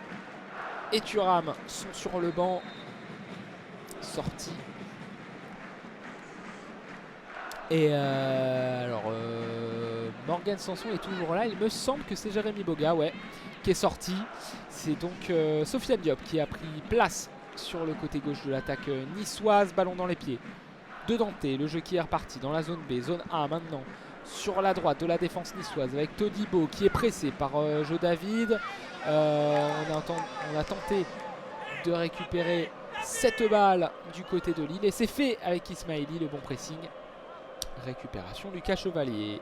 et Thuram sont sur le banc. Sorti. Et Morgan Sanson est toujours là. Il me semble que c'est Jérémy Boga, ouais, qui est sorti. C'est donc Sofiane Diop qui a pris place sur le côté gauche de l'attaque niçoise. Ballon dans les pieds de Dante. Le jeu qui est reparti dans la zone B, zone A maintenant. Sur la droite de la défense niçoise avec Todibo qui est pressé par Joe David. On a tenté de récupérer cette balle du côté de Lille et c'est fait avec Ismaili, le bon pressing. Récupération, Lucas Chevalier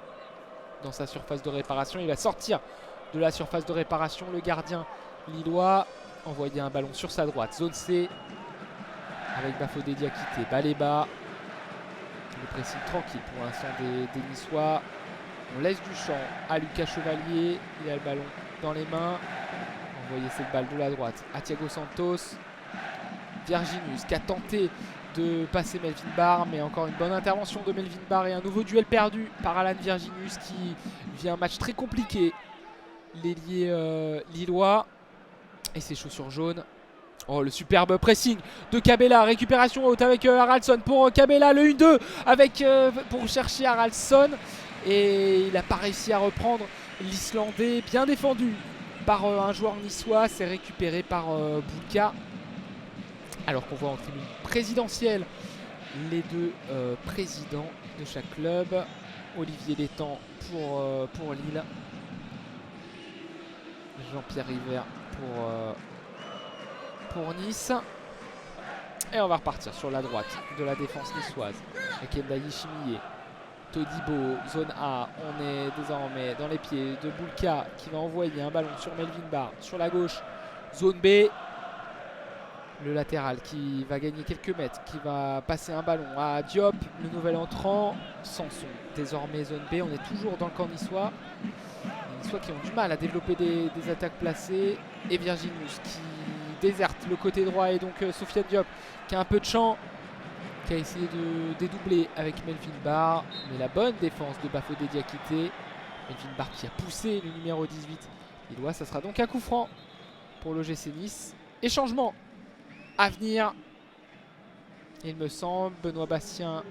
dans sa surface de réparation. Il va sortir de la surface de réparation. Le gardien lillois envoyer un ballon sur sa droite. Zone C avec Bafodé Diakité. Baleba. Le pressing tranquille pour l'instant des Niçois. On laisse du champ à Lucas Chevalier. Il a le ballon dans les mains. Envoyer cette balle de la droite à Thiago Santos. Virginius qui a tenté de passer Melvin Barr, mais encore une bonne intervention de Melvin Barr et un nouveau duel perdu par Alan Virginius qui vit un match très compliqué l'ailier lillois. Et ses chaussures jaunes. Oh, le superbe pressing de Cabella. Récupération haute avec Haraldsson pour Cabella. Le 1-2 avec, pour chercher Haraldsson. Et il n'a pas réussi à reprendre l'Islandais. Bien défendu par un joueur niçois. C'est récupéré par Bulka. Alors qu'on voit en tribune présidentielle les deux présidents de chaque club. Olivier Létang pour Lille. Jean-Pierre River pour Nice. Et on va repartir sur la droite de la défense niçoise avec Ndaye Chimier. Todibo, zone A. On est désormais dans les pieds de Bulka qui va envoyer un ballon sur Melvin Barr. Sur la gauche, zone B. Le latéral qui va gagner quelques mètres, qui va passer un ballon à Diop, le nouvel entrant. Sanson, désormais zone B. On est toujours dans le camp niçois. Les Niçois qui ont du mal à développer des attaques placées. Et Virginius qui déserte le côté droit. Et donc Sofiane Diop qui a un peu de champ, qui a essayé de dédoubler avec Melvin Barr. Mais la bonne défense de Bafodé Diakité. Melvin Barr qui a poussé le numéro 18. Lillois, ça sera donc un coup franc pour l'OGC Nice. Et changement à venir, il me semble. Benoît Bastien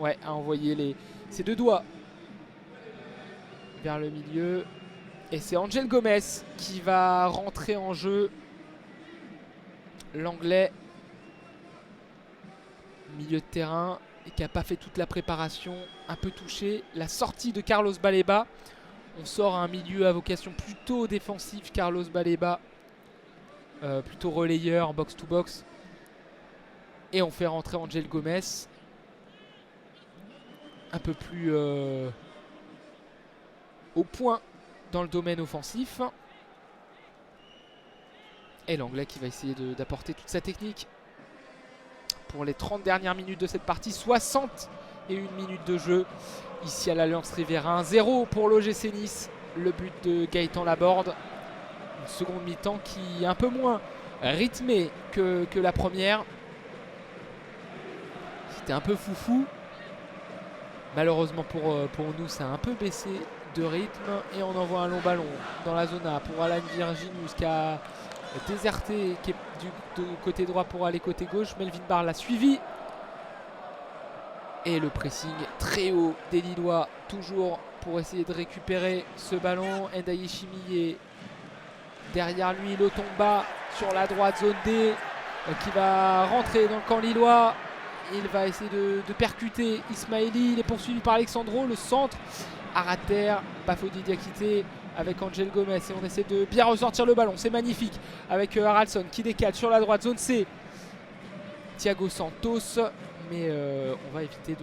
a envoyé ses deux doigts vers le milieu. Et c'est Angel Gomez qui va rentrer en jeu. L'anglais, milieu de terrain, et qui n'a pas fait toute la préparation, un peu touché. La sortie de Carlos Baleba. On sort un milieu à vocation plutôt défensive, Carlos Baleba. Plutôt relayeur, box-to-box. Et on fait rentrer Angel Gomez. Un peu plus au point dans le domaine offensif. Et l'anglais qui va essayer d'apporter toute sa technique pour les 30 dernières minutes de cette partie. 61 minutes de jeu ici à l'Alliance Riviera. 1-0 pour l'OGC Nice. Le but de Gaëtan Laborde. Une seconde mi-temps qui est un peu moins rythmée que la première. C'était un peu foufou. Malheureusement pour nous, ça a un peu baissé de rythme. Et on envoie un long ballon dans la zone A pour Alan Virginius qui a déserté, qui est du côté droit pour aller côté gauche. Melvin Barr l'a suivi. Et le pressing très haut des Lillois, toujours pour essayer de récupérer ce ballon. Ndaye Chimier. Derrière lui, Lotomba sur la droite, zone D, qui va rentrer dans le camp lillois. Il va essayer de percuter Ismaili. Il est poursuivi par Alexandro. Le centre, Arater, Bafodé Diakité avec Angel Gomez. Et on essaie de bien ressortir le ballon. C'est magnifique avec Haraldsson qui décale sur la droite, zone C. Thiago Santos. Mais on va éviter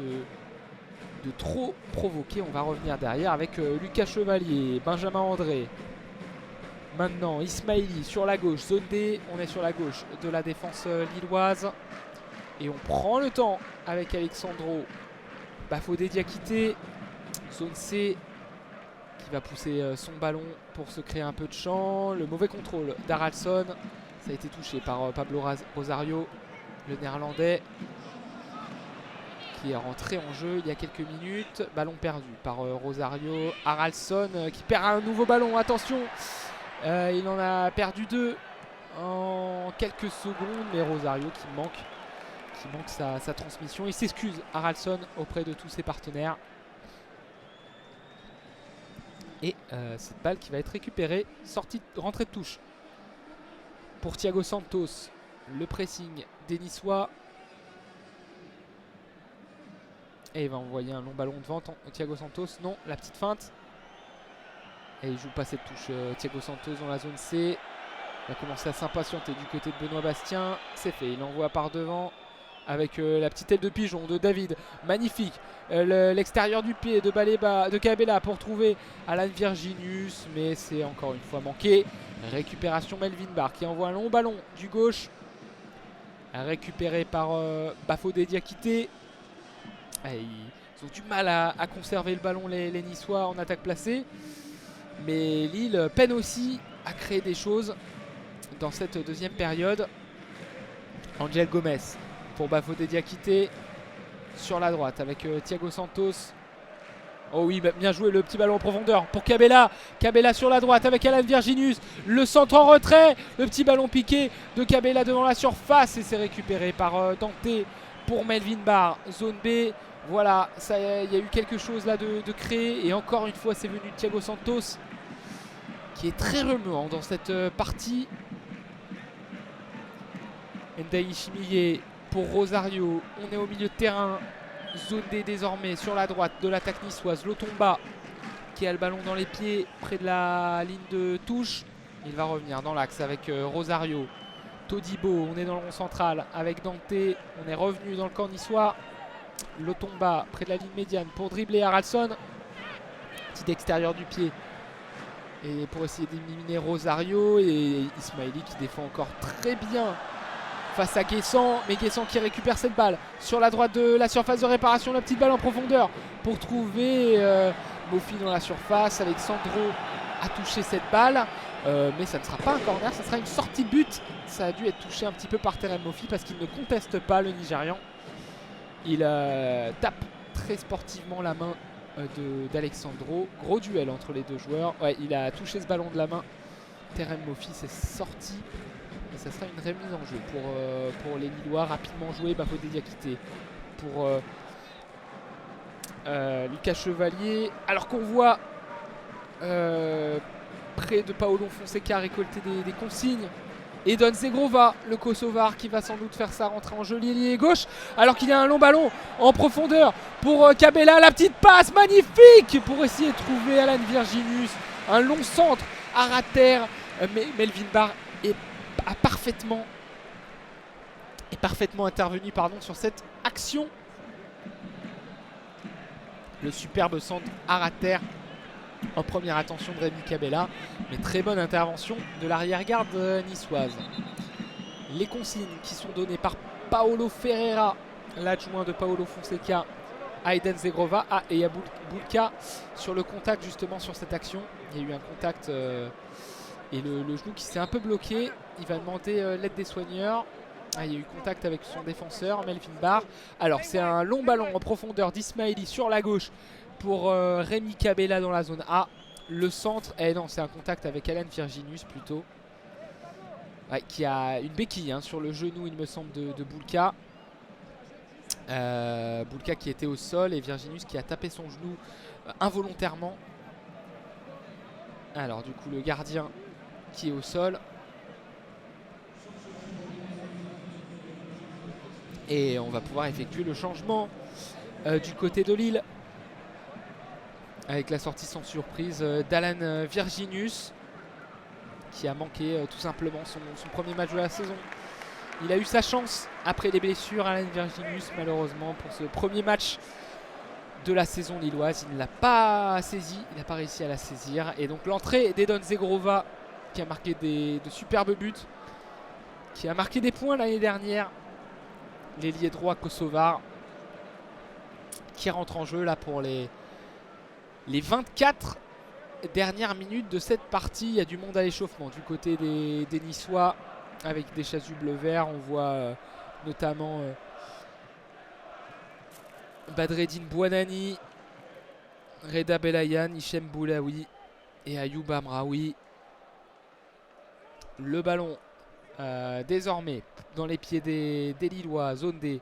de trop provoquer. On va revenir derrière avec Lucas Chevalier, Benjamin André. Maintenant, Ismaili sur la gauche, zone D. On est sur la gauche de la défense lilloise. Et on prend le temps avec Alexandro. Bafodé Diakité, zone C, qui va pousser son ballon pour se créer un peu de champ. Le mauvais contrôle d'Haraldsson. Ça a été touché par Pablo Rosario, le néerlandais, qui est rentré en jeu il y a quelques minutes. Ballon perdu par Rosario. Haraldsson qui perd un nouveau ballon. Attention! Il en a perdu deux en quelques secondes, mais Rosario qui manque sa transmission. Il s'excuse, Haraldsson, auprès de tous ses partenaires. Et cette balle qui va être récupérée, rentrée de touche pour Thiago Santos. Le pressing des Niçois. Et il va envoyer un long ballon devant Thiago Santos. Non, la petite feinte. Et il joue pas cette touche, Thiago Santos dans la zone C. Il va commencer à s'impatienter du côté de Benoît Bastien. C'est fait, il envoie par devant avec la petite tête de pigeon de David. Magnifique. L'extérieur du pied de Cabella pour trouver Alan Virginius. Mais c'est encore une fois manqué. Récupération Melvin Barr qui envoie un long ballon du gauche. Récupéré par Bafodé Diakité. Ils ont du mal à conserver le ballon les Niçois en attaque placée. Mais Lille peine aussi à créer des choses dans cette deuxième période. Angel Gomez pour Bafodé Diakité sur la droite avec Thiago Santos. Oh oui, bien joué, le petit ballon en profondeur pour Cabella. Cabella sur la droite avec Alan Virginius. Le centre en retrait. Le petit ballon piqué de Cabella devant la surface. Et c'est récupéré par Dante pour Melvin Barr. Zone B. Voilà, il y a eu quelque chose là de créé. Et encore une fois, c'est venu Thiago Santos qui est très remuant dans cette partie. Ndaï Chimillé pour Rosario. On est au milieu de terrain. Zone D désormais sur la droite de l'attaque niçoise. Lotomba qui a le ballon dans les pieds près de la ligne de touche. Il va revenir dans l'axe avec Rosario. Todibo, on est dans le rond central avec Dante. On est revenu dans le camp niçois. Lotomba près de la ligne médiane pour dribbler Haraldsson. Petit extérieur du pied. Et pour essayer d'éliminer Rosario. Et Ismaili qui défend encore très bien face à Guessant, mais Guessant qui récupère cette balle sur la droite de la surface de réparation. La petite balle en profondeur pour trouver Mofi dans la surface. Alexandro a touché cette balle, mais ça ne sera pas un corner, ça sera une sortie de but. Ça a dû être touché un petit peu par Terem Mofi parce qu'il ne conteste pas le Nigérian. Il tape très sportivement la main d'Alexandro. Gros duel entre les deux joueurs. Ouais, il a touché ce ballon de la main. Terem Mofi s'est sorti. Et ça sera une remise en jeu pour les Lillois. Rapidement joué, Bafodé Diakité pour Lucas Chevalier. Alors qu'on voit près de Paolo Fonseca récolter des consignes. Et Don Zegrova, le Kosovar, qui va sans doute faire sa rentrée en jeu lié gauche. Alors qu'il y a un long ballon en profondeur pour Cabella. La petite passe magnifique pour essayer de trouver Alan Virginius. Un long centre à rater. Melvin Barr est parfaitement intervenu sur cette action. Le superbe centre à rater en première attention de Rémi Cabella, mais très bonne intervention de l'arrière-garde niçoise. Les consignes qui sont données par Paolo Ferreira, l'adjoint de Paolo Fonseca, à Eden Zegrova et à Bulka sur le contact justement sur cette action. Il y a eu un contact et le genou qui s'est un peu bloqué. Il va demander l'aide des soigneurs. Il y a eu contact avec son défenseur, Melvin Barr. Alors c'est un long ballon en profondeur d'Ismaili sur la gauche pour Rémi Cabella dans la zone A. Le centre, non, c'est un contact avec Alan Virginius plutôt. Ouais, qui a une béquille sur le genou, il me semble, de Bulka. Bulka qui était au sol et Virginius qui a tapé son genou involontairement. Alors du coup le gardien qui est au sol. Et on va pouvoir effectuer le changement du côté de Lille. Avec la sortie sans surprise d'Alan Virginius. Qui a manqué tout simplement son premier match de la saison. Il a eu sa chance après les blessures, Alan Virginius, malheureusement, pour ce premier match de la saison lilloise. Il ne l'a pas saisi, il n'a pas réussi à la saisir. Et donc l'entrée d'Edon Zegrova, qui a marqué de superbes buts, qui a marqué des points l'année dernière. L'ailier droit kosovar, qui rentre en jeu là pour les 24 dernières minutes de cette partie. Il y a du monde à l'échauffement du côté des Niçois, avec des chasubles verts. On voit notamment Badreddine Bouanani, Reda Belayan, Hichem Boulaoui et Ayoub Amraoui. Le ballon désormais dans les pieds des Lillois, zone D.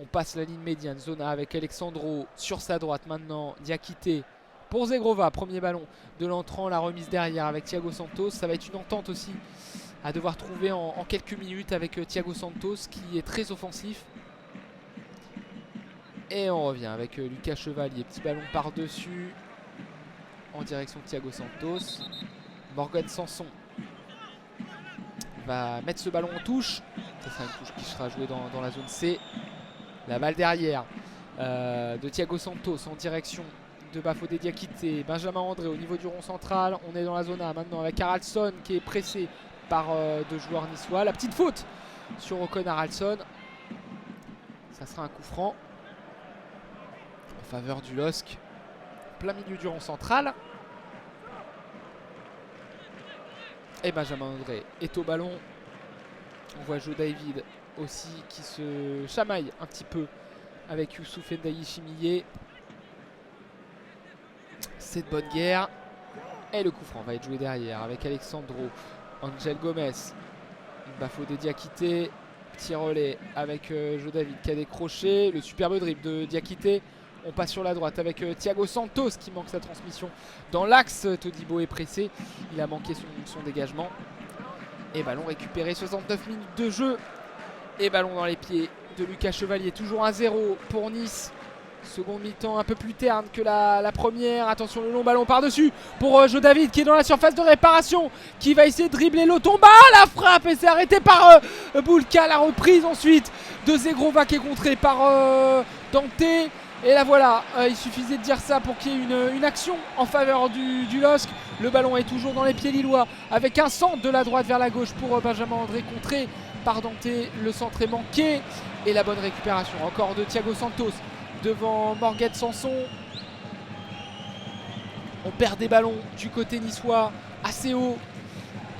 On passe la ligne médiane, zone A avec Alexandro sur sa droite maintenant, Diakité pour Zegrova, premier ballon de l'entrant, la remise derrière avec Thiago Santos. Ça va être une entente aussi à devoir trouver en quelques minutes avec Thiago Santos qui est très offensif. Et on revient avec Lucas Chevalier, petit ballon par-dessus en direction de Thiago Santos. Morgan Sanson va mettre ce ballon en touche. Ça sera une touche qui sera jouée dans la zone C. La balle derrière de Thiago Santos en direction de Bafodé Diakité. Benjamin André au niveau du rond central. On est dans la zone A maintenant avec Haraldsson qui est pressé par deux joueurs niçois. La petite faute sur Ocon Haraldsson. Ça sera un coup franc en faveur du LOSC. Plein milieu du rond central. Et Benjamin André est au ballon. On voit Joe David aussi qui se chamaille un petit peu avec Youssouf Ndaï Chimillé. C'est de bonne guerre. Et le coup franc va être joué derrière avec Alexandro. Angel Gomez. Bafodé Diakité. Petit relais avec Jo David qui a décroché. Le superbe dribble de Diakité. On passe sur la droite avec Thiago Santos qui manque sa transmission dans l'axe. Todibo est pressé. Il a manqué son dégagement. Et ballon récupéré. 69 minutes de jeu. Et ballon dans les pieds de Lucas Chevalier. Toujours 1-0 pour Nice. Seconde mi-temps un peu plus terne que la première. Attention, le long ballon par-dessus pour Jo David qui est dans la surface de réparation. Qui va essayer de dribbler l'Otomba. La frappe et c'est arrêté par Boulka. La reprise ensuite de Zegrova qui est contré par Dante. Et là voilà, il suffisait de dire ça pour qu'il y ait une action en faveur du LOSC. Le ballon est toujours dans les pieds lillois avec un centre de la droite vers la gauche pour Benjamin André contré par Dante. Le centre est manqué et la bonne récupération encore de Thiago Santos devant Morgan Sanson. On perd des ballons du côté niçois assez haut.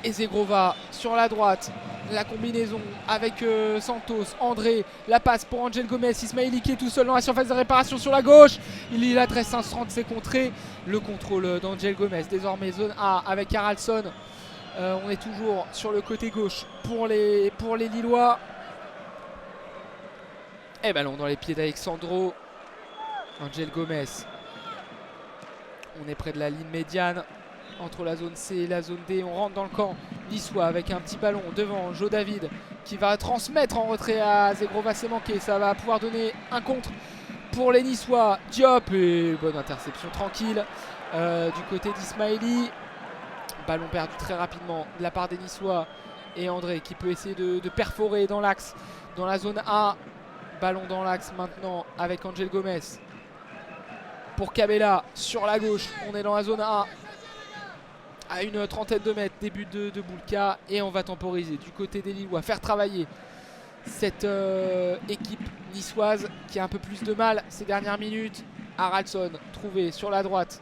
Et Zegrova sur la droite. La combinaison avec Santos, André, la passe pour Angel Gomez, Ismaili qui est tout seul dans la surface de réparation sur la gauche. Il adresse un centre, c'est contré. Le contrôle d'Angel Gomez, désormais zone A avec Haraldson. On est toujours sur le côté gauche pour les Lillois. Et ballon dans les pieds d'Alexandro. Angel Gomez. On est près de la ligne médiane. Entre la zone C et la zone D, on rentre dans le camp niçois avec un petit ballon devant Jo David qui va transmettre en retrait à Zegrova, c'est manqué. Ça va pouvoir donner un contre pour les Niçois. Diop et bonne interception tranquille du côté d'Ismaili. Ballon perdu très rapidement de la part des Niçois et André qui peut essayer de perforer dans l'axe, dans la zone A. Ballon dans l'axe maintenant avec Angel Gomez pour Cabella sur la gauche. On est dans la zone A. À une trentaine de mètres, début de Boulka. Et on va temporiser du côté des Lillois, faire travailler cette équipe niçoise qui a un peu plus de mal ces dernières minutes. Haraldson trouvé sur la droite,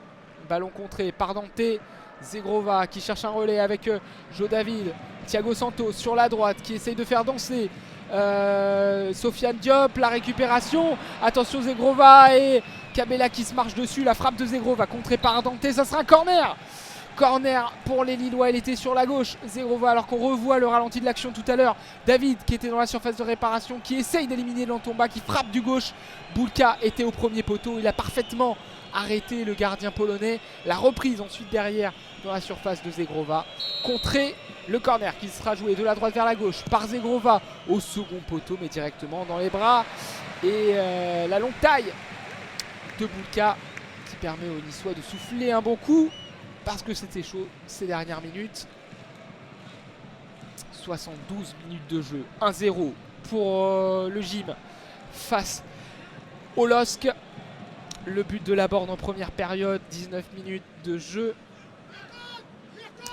ballon contré par Dante. Zegrova qui cherche un relais avec Jo David. Thiago Santos sur la droite qui essaye de faire danser Sofiane Diop. La récupération, attention Zegrova et Cabella qui se marche dessus. La frappe de Zegrova contrée par Dante, ça sera un corner. Corner pour les Lillois, elle était sur la gauche. Zegrova, alors qu'on revoit le ralenti de l'action tout à l'heure. David qui était dans la surface de réparation, qui essaye d'éliminer l'Antomba, qui frappe du gauche. Boulka était au premier poteau, il a parfaitement arrêté le gardien polonais. La reprise ensuite derrière dans la surface de Zegrova. Contré, le corner qui sera joué de la droite vers la gauche par Zegrova au second poteau, mais directement dans les bras. Et la longue taille de Boulka qui permet aux Niçois de souffler un bon coup. Parce que c'était chaud ces dernières minutes. 72 minutes de jeu. 1-0 pour le gym face au LOSC. Le but de la Borde en première période. 19 minutes de jeu.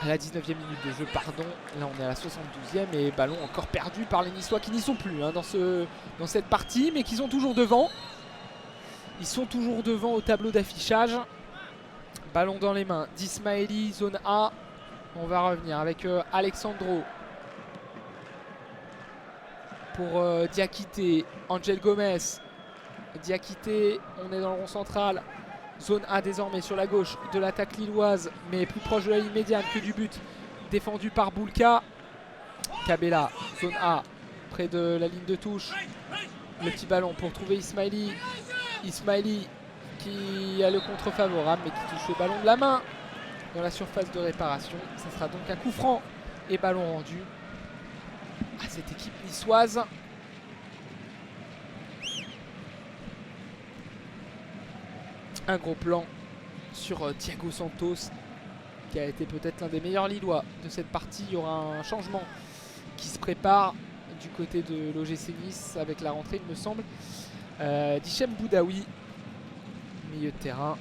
À la 19e minute de jeu, pardon. Là on est à la 72e et ballon encore perdu par les Niçois qui n'y sont plus dans cette partie. Mais qui sont toujours devant. Ils sont toujours devant au tableau d'affichage. Ballon dans les mains d'Ismaili, zone A. On va revenir avec Alexandro pour Diakité, Angel Gomez. Diakité, on est dans le rond central. Zone A désormais sur la gauche de l'attaque lilloise, mais plus proche de la ligne médiane que du but. Défendu par Boulka. Cabella, zone A, près de la ligne de touche. Le petit ballon pour trouver Ismaili. Ismaili qui a le contre favorable mais qui touche le ballon de la main dans la surface de réparation. Ça sera donc un coup franc et ballon rendu à cette équipe niçoise. Un gros plan sur Thiago Santos qui a été peut-être l'un des meilleurs Lillois de cette partie. Il y aura un changement qui se prépare du côté de l'OGC Nice avec la rentrée, il me semble. Dichem Boudaoui, milieu de terrain,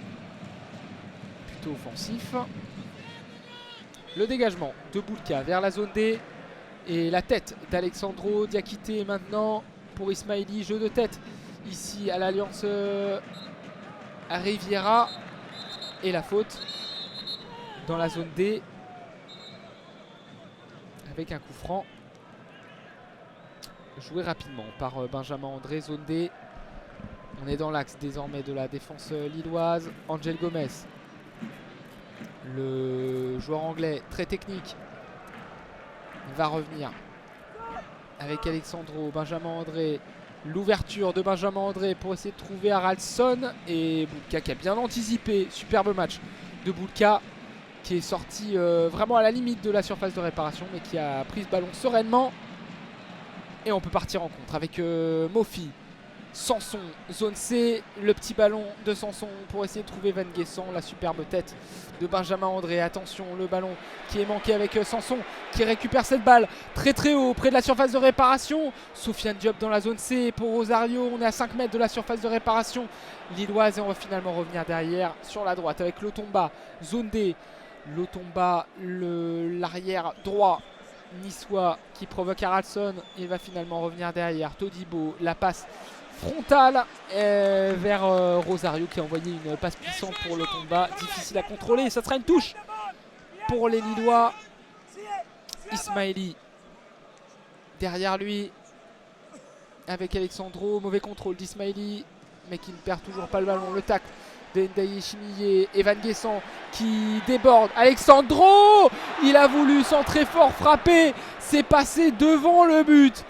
plutôt offensif. Le dégagement de Boulka vers la zone D. Et la tête d'Alexandro Diakité maintenant pour Ismaili. Jeu de tête ici à l'Alliance Riviera. Et la faute dans la zone D. Avec un coup franc joué rapidement par Benjamin André, zone D. On est dans l'axe désormais de la défense lilloise. Angel Gomez Le joueur anglais très technique va revenir avec Alexandro, Benjamin André. L'ouverture de Benjamin André pour essayer de trouver Haraldsson. Et Boulka qui a bien anticipé. Superbe match de Boulka qui est sorti vraiment à la limite de la surface de réparation, mais qui a pris ce ballon sereinement. Et on peut partir en contre avec Mofi. Sanson, zone C, le petit ballon de Sanson pour essayer de trouver Van Guessant, la superbe tête de Benjamin André. Attention, le ballon qui est manqué avec Sanson qui récupère cette balle très très haut près de la surface de réparation. Sofiane Diop dans la zone C pour Rosario, on est à 5 mètres de la surface de réparation lilloise et on va finalement revenir derrière sur la droite avec Lotomba, zone D. Lotomba, l'arrière droit niçois qui provoque Haraldsson et va finalement revenir derrière. Todibo, la passe frontale vers Rosario qui a envoyé une passe puissante pour Lotomba, difficile à contrôler, ça sera une touche pour les Lillois. Ismaili derrière lui avec Alexandro, mauvais contrôle d'Ismaili mais qui ne perd toujours pas le ballon. Le tacle de Ndaye Chimillé et Van Guessant qui déborde. Alexandro, il a voulu centrer fort, frapper, c'est passé devant le but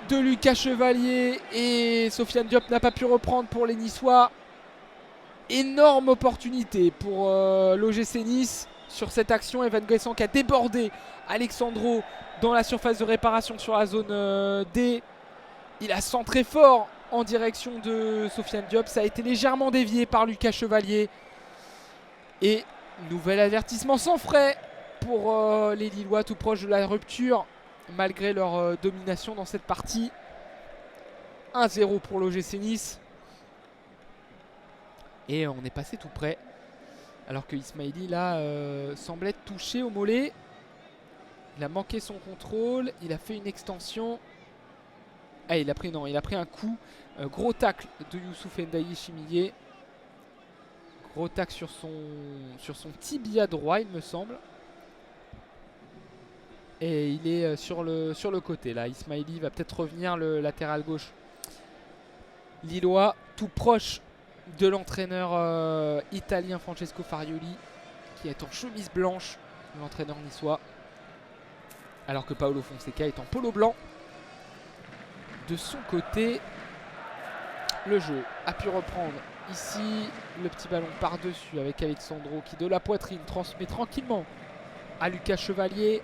de Lucas Chevalier et Sofiane Diop n'a pas pu reprendre pour les Niçois. Énorme opportunité pour l'OGC Nice sur cette action. Et Van Guessant qui a débordé Alexandro dans la surface de réparation sur la zone D. Il a centré fort en direction de Sofiane Diop. Ça a été légèrement dévié par Lucas Chevalier. Et nouvel avertissement sans frais pour les Lillois, tout proche de la rupture malgré leur domination dans cette partie. 1-0 pour l'OGC Nice. Et on est passé tout près. Alors que Ismaili là semblait touché au mollet. Il a manqué son contrôle. Il a fait une extension. Ah, il a pris un coup. Gros tacle de Youssouf Ndaye Chimillé. Gros tacle sur son tibia droit, il me semble. Et il est sur le côté là. Ismaili va peut-être revenir, le latéral gauche lillois, tout proche de l'entraîneur italien Francesco Farioli, qui est en chemise blanche, l'entraîneur niçois. Alors que Paolo Fonseca est en polo blanc. De son côté, le jeu a pu reprendre ici. Le petit ballon par-dessus avec Alexandro qui de la poitrine transmet tranquillement à Lucas Chevalier.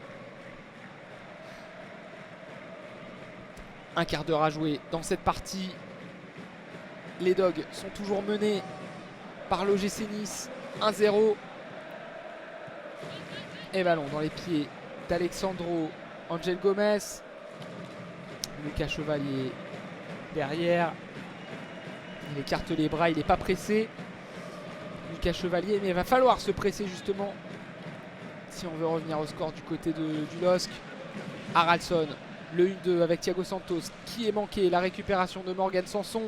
Un quart d'heure à jouer dans cette partie. Les Dogs sont toujours menés par l'OGC Nice. 1-0. Et ballon dans les pieds d'Alexandro. Angel Gomez. Lucas Chevalier derrière. Il écarte les bras, il n'est pas pressé. Lucas Chevalier, mais il va falloir se presser justement si on veut revenir au score du côté du LOSC. Haraldsson, le 1-2 avec Thiago Santos qui est manqué. La récupération de Morgan Sanson.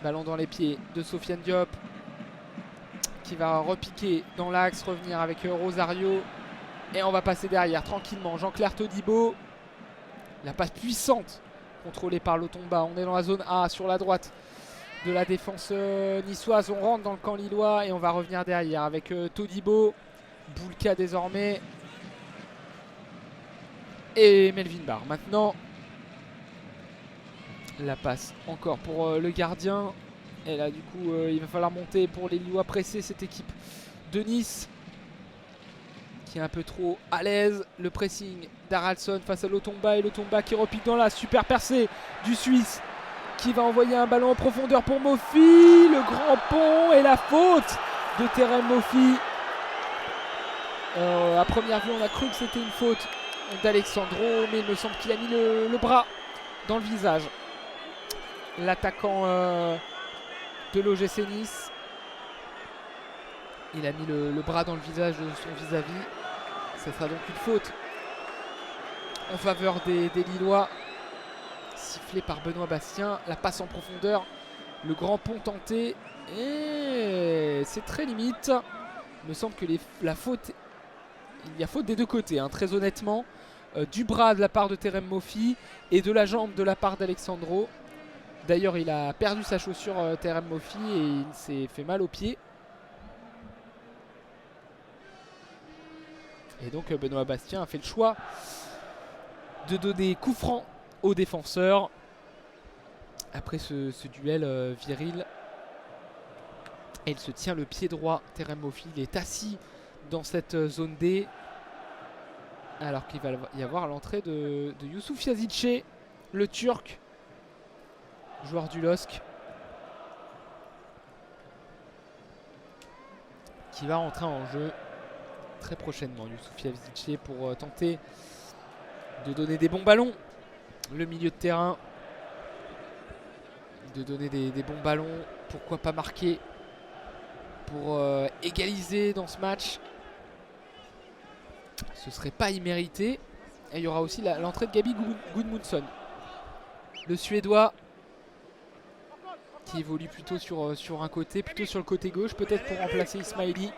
Ballon dans les pieds de Sofiane Diop qui va repiquer dans l'axe, revenir avec Rosario. Et on va passer derrière tranquillement. Jean-Claire Todibo. La passe puissante contrôlée par Lotomba. On est dans la zone A sur la droite de la défense niçoise. On rentre dans le camp lillois et on va revenir derrière avec Todibo, Boulka désormais et Melvin Barr. Maintenant, la passe encore pour le gardien. Et là du coup il va falloir monter pour les Lillois, presser cette équipe de Nice qui est un peu trop à l'aise. Le pressing d'Haraldsson face à Lotomba et Lotomba qui repique dans la super percée du Suisse qui va envoyer un ballon en profondeur pour Mofi. Le grand pont et la faute de Terem Mofi. À première vue on a cru que c'était une faute d'Alexandro, mais il me semble qu'il a mis le bras dans le visage. L'attaquant de l'OGC Nice. Il a mis le bras dans le visage de son vis-à-vis. Ça sera donc une faute en faveur des Lillois. Sifflé par Benoît Bastien. La passe en profondeur. Le grand pont tenté. Et c'est très limite. Il me semble que la faute... Il y a faute des deux côtés, hein, très honnêtement. Du bras de la part de Terem Mofi et de la jambe de la part d'Alexandro. D'ailleurs, il a perdu sa chaussure Terem Mofi et il s'est fait mal au pied. Et donc Benoît Bastien a fait le choix de donner coup franc aux défenseurs après ce duel viril. Et il se tient le pied droit. Terem Moffi, il est assis dans cette zone D. Alors qu'il va y avoir l'entrée de Youssouf Yazidche, le Turc, joueur du LOSC, qui va rentrer en jeu très prochainement. Youssouf Yazidche pour tenter de donner des bons ballons. Le milieu de terrain, de donner des bons ballons. Pourquoi pas marquer pour égaliser dans ce match. Ce serait pas immérité. Et il y aura aussi l'entrée de Gabi Gudmundsson, le Suédois, qui évolue plutôt sur un côté, plutôt sur le côté gauche, peut-être pour remplacer Ismaili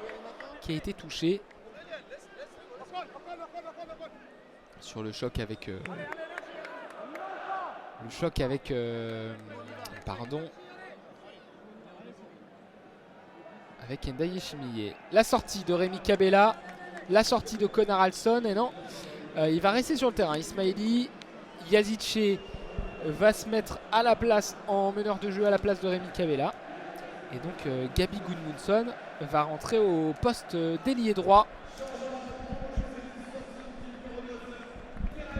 qui a été touché sur le choc avec avec Ndiaye Chimiye. La sortie de Rémi Cabella, la sortie de Conor Alson, et non, il va rester sur le terrain. Ismaili, Yazidche va se mettre à la place en meneur de jeu à la place de Rémi Cabella. Et donc Gabi Gudmundsson va rentrer au poste d'ailier droit.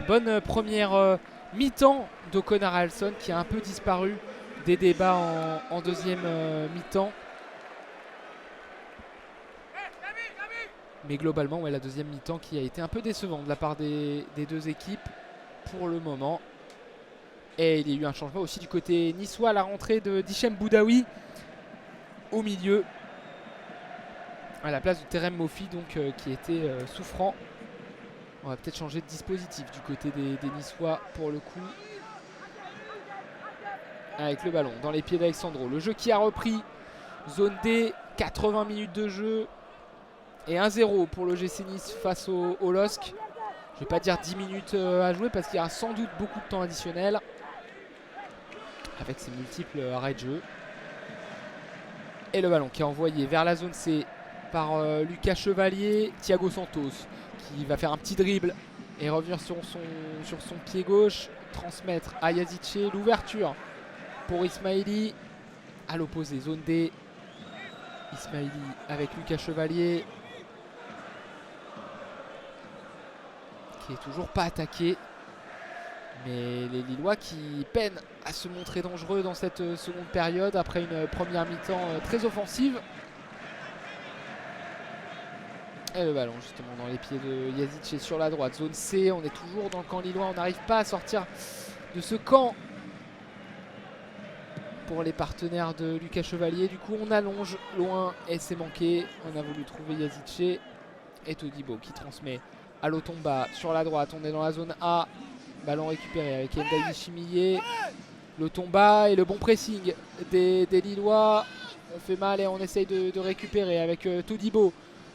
Bonne première mi-temps de Conor Alson qui a un peu disparu des débats en deuxième mi-temps. Mais globalement, ouais, la deuxième mi-temps qui a été un peu décevante de la part des deux équipes pour le moment. Et il y a eu un changement aussi du côté niçois à la rentrée de Dichem Boudaoui au milieu, à la place de Terem Moffi, donc, qui était souffrant. On va peut-être changer de dispositif du côté des Niçois pour le coup. Avec le ballon dans les pieds d'Alexandro. Le jeu qui a repris. Zone D, 80 minutes de jeu. Et 1-0 pour le GC Nice face au LOSC. Je ne vais pas dire 10 minutes à jouer parce qu'il y aura sans doute beaucoup de temps additionnel. Avec ses multiples arrêts de jeu. Et le ballon qui est envoyé vers la zone C par Lucas Chevalier. Thiago Santos qui va faire un petit dribble et revenir sur son pied gauche. Transmettre à Yazidche. L'ouverture pour Ismaili. À l'opposé, zone D. Ismaili avec Lucas Chevalier. Qui est toujours pas attaqué. Mais les Lillois qui peinent à se montrer dangereux dans cette seconde période après une première mi-temps très offensive. Et le ballon justement dans les pieds de Yazidche sur la droite. Zone C, on est toujours dans le camp lillois. On n'arrive pas à sortir de ce camp pour les partenaires de Lucas Chevalier. Du coup on allonge loin et c'est manqué. On a voulu trouver Yazidche et Todibo qui transmet à Lotomba sur la droite. On est dans la zone A. Ballon récupéré avec Ndiaye Chimiye. Lotomba et le bon pressing des Lillois. On fait mal et on essaye de récupérer avec Todibo.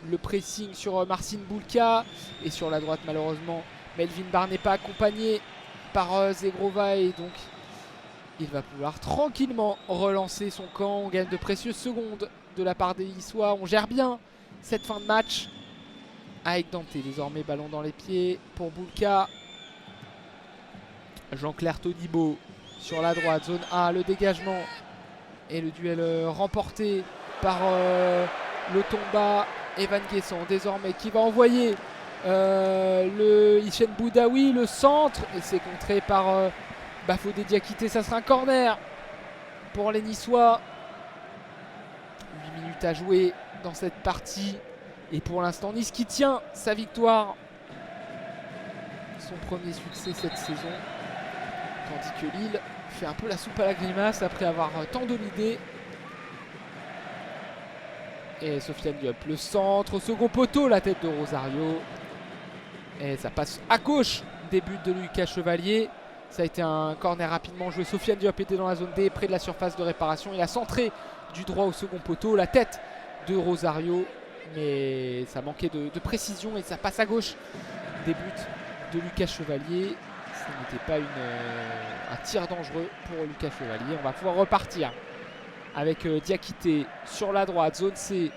Le pressing sur Marcin Bulka. Et sur la droite malheureusement Melvin Barr n'est pas accompagné par Zegrova. Et donc il va pouvoir tranquillement relancer son camp. On gagne de précieuses secondes de la part des Niçois. On gère bien cette fin de match. Avec Dante désormais, ballon dans les pieds pour Bulka. Jean-Claire Todibo sur la droite, zone A, le dégagement. Et le duel remporté par Lotomba. Evan Guessant désormais qui va envoyer le Hichem Boudaoui, le centre. Et c'est contré par Bafodé Diakité. Ça sera un corner pour les Niçois. 8 minutes à jouer dans cette partie. Et pour l'instant, Nice qui tient sa victoire. Son premier succès cette saison. Tandis que Lille fait un peu la soupe à la grimace après avoir tant dominé. Et Sofiane Diop, le centre au second poteau, la tête de Rosario. Et ça passe à gauche, début de Lucas Chevalier. Ça a été un corner rapidement joué. Sofiane Diop était dans la zone D, près de la surface de réparation. Il a centré du droit au second poteau, la tête de Rosario. Mais ça manquait de précision et ça passe à gauche. Début de Lucas Chevalier. Ce n'était pas un tir dangereux pour Lucas Chevalier. On va pouvoir repartir avec Diakité sur la droite, zone C.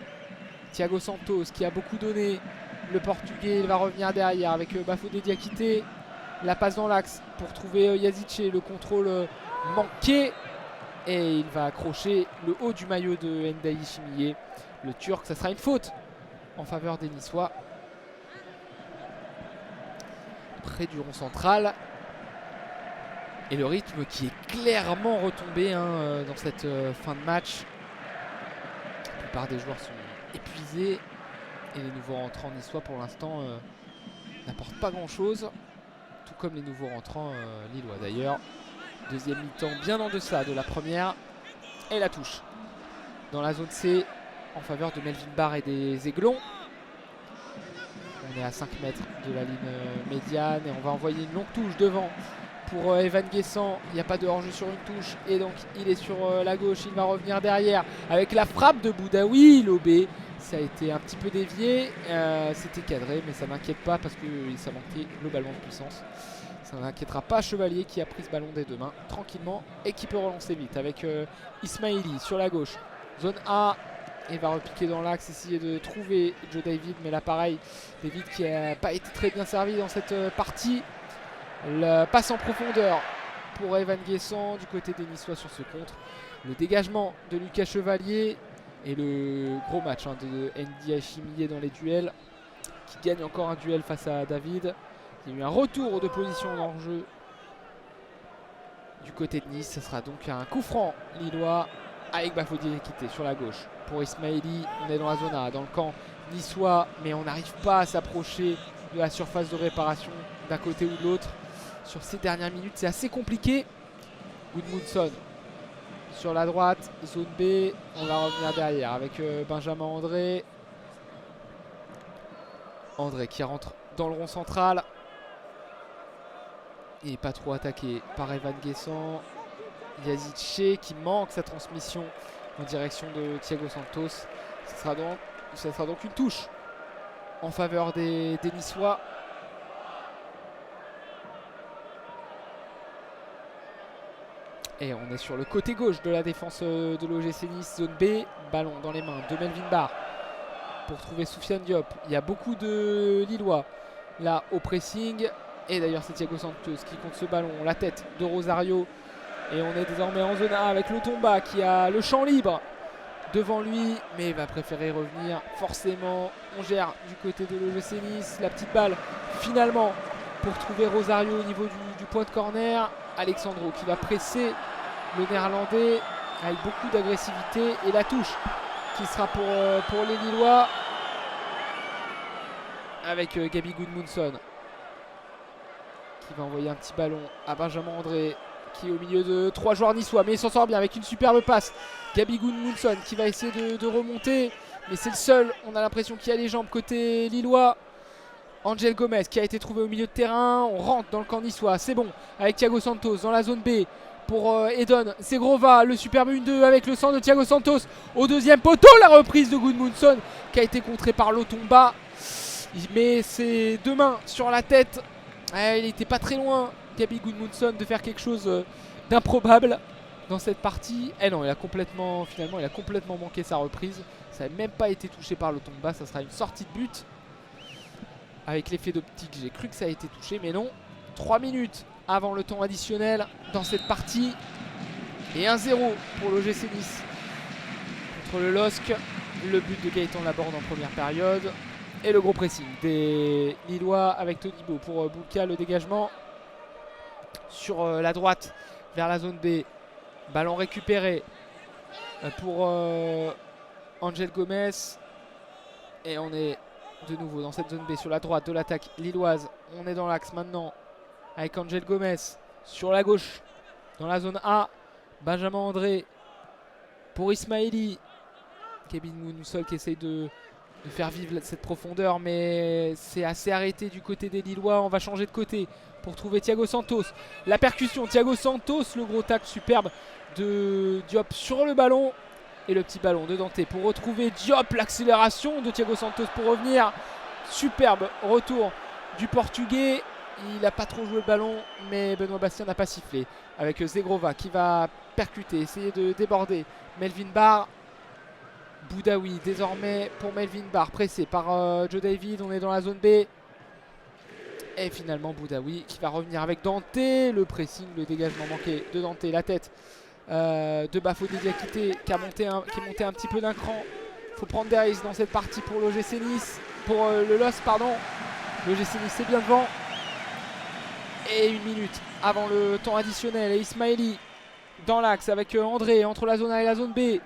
Thiago Santos qui a beaucoup donné. Le Portugais, il va revenir derrière avec Bafodé Diakité. La passe dans l'axe pour trouver Yazice. Le contrôle manqué. Et il va accrocher le haut du maillot de Ndiaye Chimié. Le Turc, ça sera une faute en faveur des Niçois. Près du rond central. Et le rythme qui est clairement retombé dans cette fin de match. La plupart des joueurs sont épuisés. Et les nouveaux rentrants niçois pour l'instant n'apportent pas grand chose. Tout comme les nouveaux rentrants lillois d'ailleurs. Deuxième mi-temps bien en deçà de la première. Et la touche dans la zone C en faveur de Melvin Barr et des Aiglons. On est à 5 mètres de la ligne médiane et on va envoyer une longue touche devant pour Evan Guessant. Il n'y a pas de hors-jeu sur une touche et donc il est sur la gauche. Il va revenir derrière avec la frappe de Boudaoui. Lobé, ça a été un petit peu dévié. C'était cadré mais ça m'inquiète pas parce que ça manquait globalement de puissance. Ça n'inquiétera pas Chevalier qui a pris ce ballon des deux mains tranquillement et qui peut relancer vite avec Ismaili sur la gauche. Zone A. Il va repiquer dans l'axe, essayer de trouver Joe David. Mais là pareil, David qui n'a pas été très bien servi dans cette partie. Le passe en profondeur pour Evan Guessant du côté des Niçois sur ce contre. Le dégagement de Lucas Chevalier. Et le gros match de Ndiaye Chimié dans les duels. Qui gagne encore un duel face à David. Il y a eu un retour de position en jeu du côté de Nice. Ce sera donc un coup franc lillois avec Bafodé quitté sur la gauche. Pour Ismaili, on est dans la zone A, dans le camp niçois, mais on n'arrive pas à s'approcher de la surface de réparation d'un côté ou de l'autre. Sur ces dernières minutes, c'est assez compliqué. Gudmundsson sur la droite, zone B, on va revenir derrière avec Benjamin André. André qui rentre dans le rond central. Et pas trop attaqué par Evan Guessant. Yazice qui manque sa transmission en direction de Thiago Santos. Ça sera donc une touche en faveur des Niçois. Et on est sur le côté gauche de la défense de l'OGC Nice. Zone B, ballon dans les mains de Melvin Barr pour trouver Soufiane Diop. Il y a beaucoup de Lillois là au pressing. Et d'ailleurs c'est Thiago Santos qui compte ce ballon. La tête de Rosario. Et on est désormais en zone A avec Lotomba qui a le champ libre devant lui. Mais il va préférer revenir forcément. On gère du côté de l'OGC Nice. La petite balle finalement pour trouver Rosario au niveau du point de corner. Alexandro qui va presser le néerlandais avec beaucoup d'agressivité. Et la touche qui sera pour les Lillois avec Gabi Gudmundsson qui va envoyer un petit ballon à Benjamin André qui est au milieu de 3 joueurs niçois, mais il s'en sort bien avec une superbe passe. Gabi Gudmundsson qui va essayer de remonter, mais c'est le seul, on a l'impression qu'il y a les jambes côté lillois. Angel Gomez qui a été trouvé au milieu de terrain, on rentre dans le camp niçois, c'est bon, avec Thiago Santos dans la zone B pour Edon Segrova, le superbe 1-2 avec le centre de Thiago Santos au deuxième poteau, la reprise de Gudmundsson qui a été contrée par Lotomba. Il met ses deux mains sur la tête, il n'était pas très loin Gabi Gudmundsson de faire quelque chose d'improbable dans cette partie. Et non, il a complètement manqué sa reprise. Ça n'a même pas été touché par Lotomba. Ça sera une sortie de but. Avec l'effet d'optique, j'ai cru que ça a été touché, mais non. 3 minutes avant le temps additionnel dans cette partie. Et 1-0 pour l'OGC Nice contre le LOSC. Le but de Gaëtan Laborde en première période. Et le gros pressing des Lillois avec Todibo pour Boulka, le dégagement sur la droite vers la zone B. Ballon récupéré pour Angel Gomez. Et on est de nouveau dans cette zone B sur la droite de l'attaque lilloise. On est dans l'axe maintenant avec Angel Gomez sur la gauche dans la zone A. Benjamin André pour Ismaili. Kevin Mounsol qui essaye de faire vivre cette profondeur, mais c'est assez arrêté du côté des Lillois. On va changer de côté pour trouver Thiago Santos. La percussion, Thiago Santos, le gros tacle superbe de Diop sur le ballon. Et le petit ballon de Dante pour retrouver Diop, l'accélération de Thiago Santos pour revenir. Superbe retour du Portugais. Il n'a pas trop joué le ballon, mais Benoît Bastien n'a pas sifflé. Avec Zegrova qui va percuter, essayer de déborder Melvin Barr. Boudaoui désormais pour Melvin Barr, pressé par Joe David. On est dans la zone B. Et finalement Boudaoui qui va revenir avec Dante. Le pressing, le dégagement manqué de Dante. La tête de Bafodé Diakité qui est monté un petit peu d'un cran. Il faut prendre des risques dans cette partie pour l'OGC Nice. Pour le LOSC, pardon. L'OGC Nice c'est bien devant. Et 1 minute avant le temps additionnel. Et Ismaili dans l'axe avec André entre la zone A et la zone B.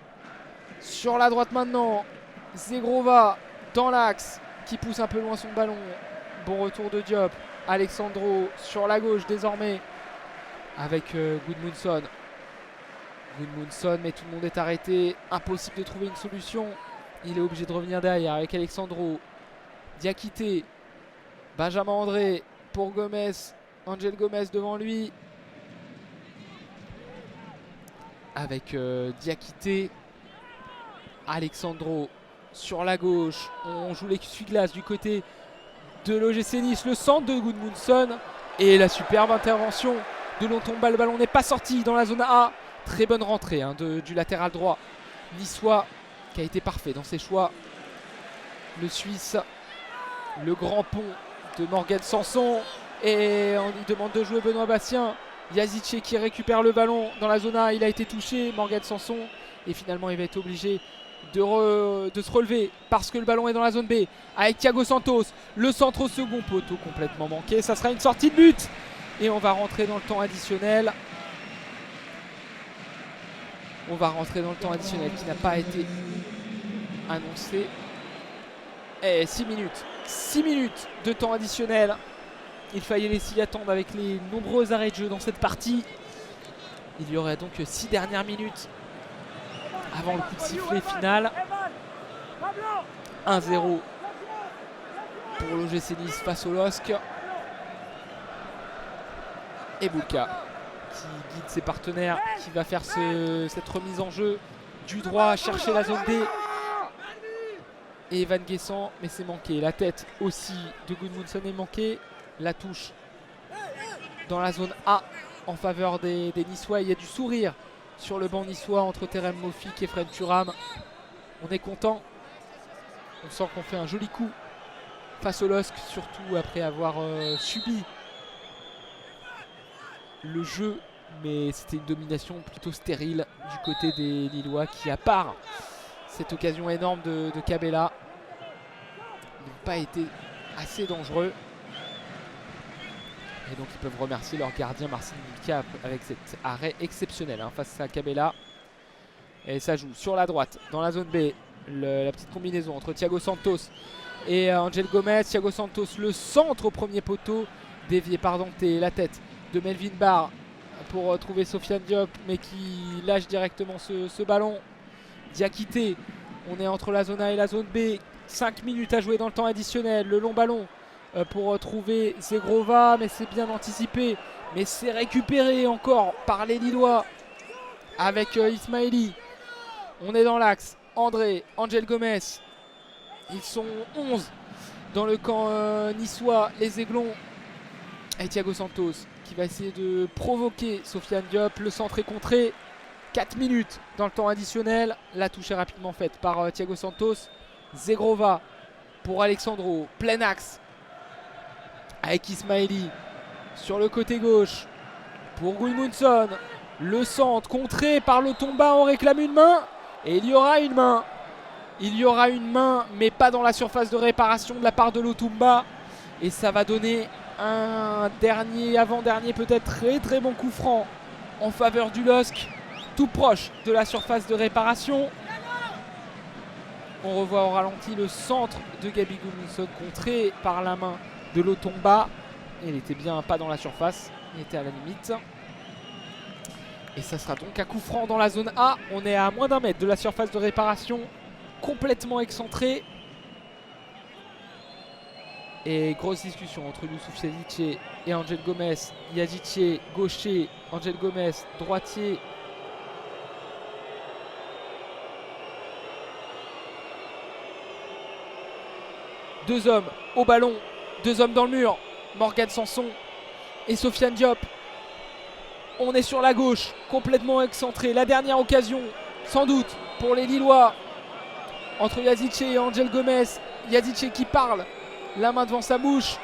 Sur la droite maintenant. Zegrova dans l'axe qui pousse un peu loin son ballon. Bon retour de Diop. Alexandro sur la gauche désormais avec Gudmundsson. Gudmundsson, mais tout le monde est arrêté. Impossible de trouver une solution. Il est obligé de revenir derrière avec Alexandro. Diakité. Benjamin André pour Gomez. Angel Gomez devant lui. Avec Diakité. Alexandro sur la gauche. On joue l'essuie-glace du côté de l'OGC Nice. Le centre de Gudmundsson. Et la superbe intervention de Lontomba. Le ballon n'est pas sorti dans la zone A. Très bonne rentrée du latéral droit niçois qui a été parfait dans ses choix. Le Suisse. Le grand pont de Morgan Sanson. Et on lui demande de jouer Benoît Bastien. Yazice qui récupère le ballon dans la zone A. Il a été touché, Morgan Sanson. Et finalement il va être obligé de se relever parce que le ballon est dans la zone B. Avec Thiago Santos. Le centre au second poteau complètement manqué. Ça sera une sortie de but. Et on va rentrer dans le temps additionnel. On va rentrer dans le temps additionnel qui n'a pas été annoncé. Et 6 minutes. 6 minutes de temps additionnel. Il fallait s'y attendre avec les nombreux arrêts de jeu dans cette partie. Il y aurait donc 6 dernières minutes avant le coup de sifflet final. 1-0 pour l'OGC Nice face au LOSC. Et Boulka qui guide ses partenaires, qui va faire cette remise en jeu du droit, chercher la zone D. Et Evan Guessant, mais c'est manqué. La tête aussi de Gudmundsson est manquée. La touche dans la zone A en faveur des Niçois. Il y a du sourire sur le banc niçois entre Terem Mofik et Fred Thuram. On est content. On sent qu'on fait un joli coup face au LOSC, surtout après avoir subi le jeu. Mais c'était une domination plutôt stérile du côté des Lillois qui, à part cette occasion énorme de Cabella, n'ont pas été assez dangereux. Et donc ils peuvent remercier leur gardien Marcin Milka avec cet arrêt exceptionnel face à Cabella. Et ça joue sur la droite, dans la zone B. La petite combinaison entre Thiago Santos et Angel Gomez. Thiago Santos, le centre au premier poteau, dévié par Dante. La tête de Melvin Barr pour trouver Sofiane Diop, mais qui lâche directement ce ballon. Diakité, on est entre la zone A et la zone B. 5 minutes à jouer dans le temps additionnel. Le long ballon pour trouver Zegrova, mais c'est bien anticipé. Mais c'est récupéré encore par les Lillois avec Ismaili. On est dans l'axe. André, Angel Gomez. Ils sont 11 dans le camp niçois, les Aiglons. Et Thiago Santos qui va essayer de provoquer Sofiane Diop. Le centre est contré. 4 minutes dans le temps additionnel. La touche est rapidement faite par Thiago Santos. Zegrova pour Alexandro. Plein axe avec Ismaili sur le côté gauche pour Gudmundsson. Le centre contré par Lontomba. On réclame une main. Et il y aura une main. Il y aura une main, mais pas dans la surface de réparation de la part de Lontomba. Et ça va donner un dernier, avant-dernier peut-être très très bon coup franc en faveur du LOSC, tout proche de la surface de réparation. On revoit au ralenti le centre de Gabi Gudmundsson contré par la main de Lontomba. Il était bien pas dans la surface, il était à la limite. Et ça sera donc un coup franc dans la zone A. On est à moins d'un mètre de la surface de réparation, complètement excentré. Et grosse discussion entre Youssouf Yazice et Angel Gomez. Yazice gaucher, Angel Gomez droitier. Deux hommes au ballon, deux hommes dans le mur. Morgan Sanson et Sofiane Diop. On est sur la gauche, complètement excentré. La dernière occasion, sans doute, pour les Lillois. entre Yazice et Angel Gomez. Yazice qui parle, la main devant sa bouche.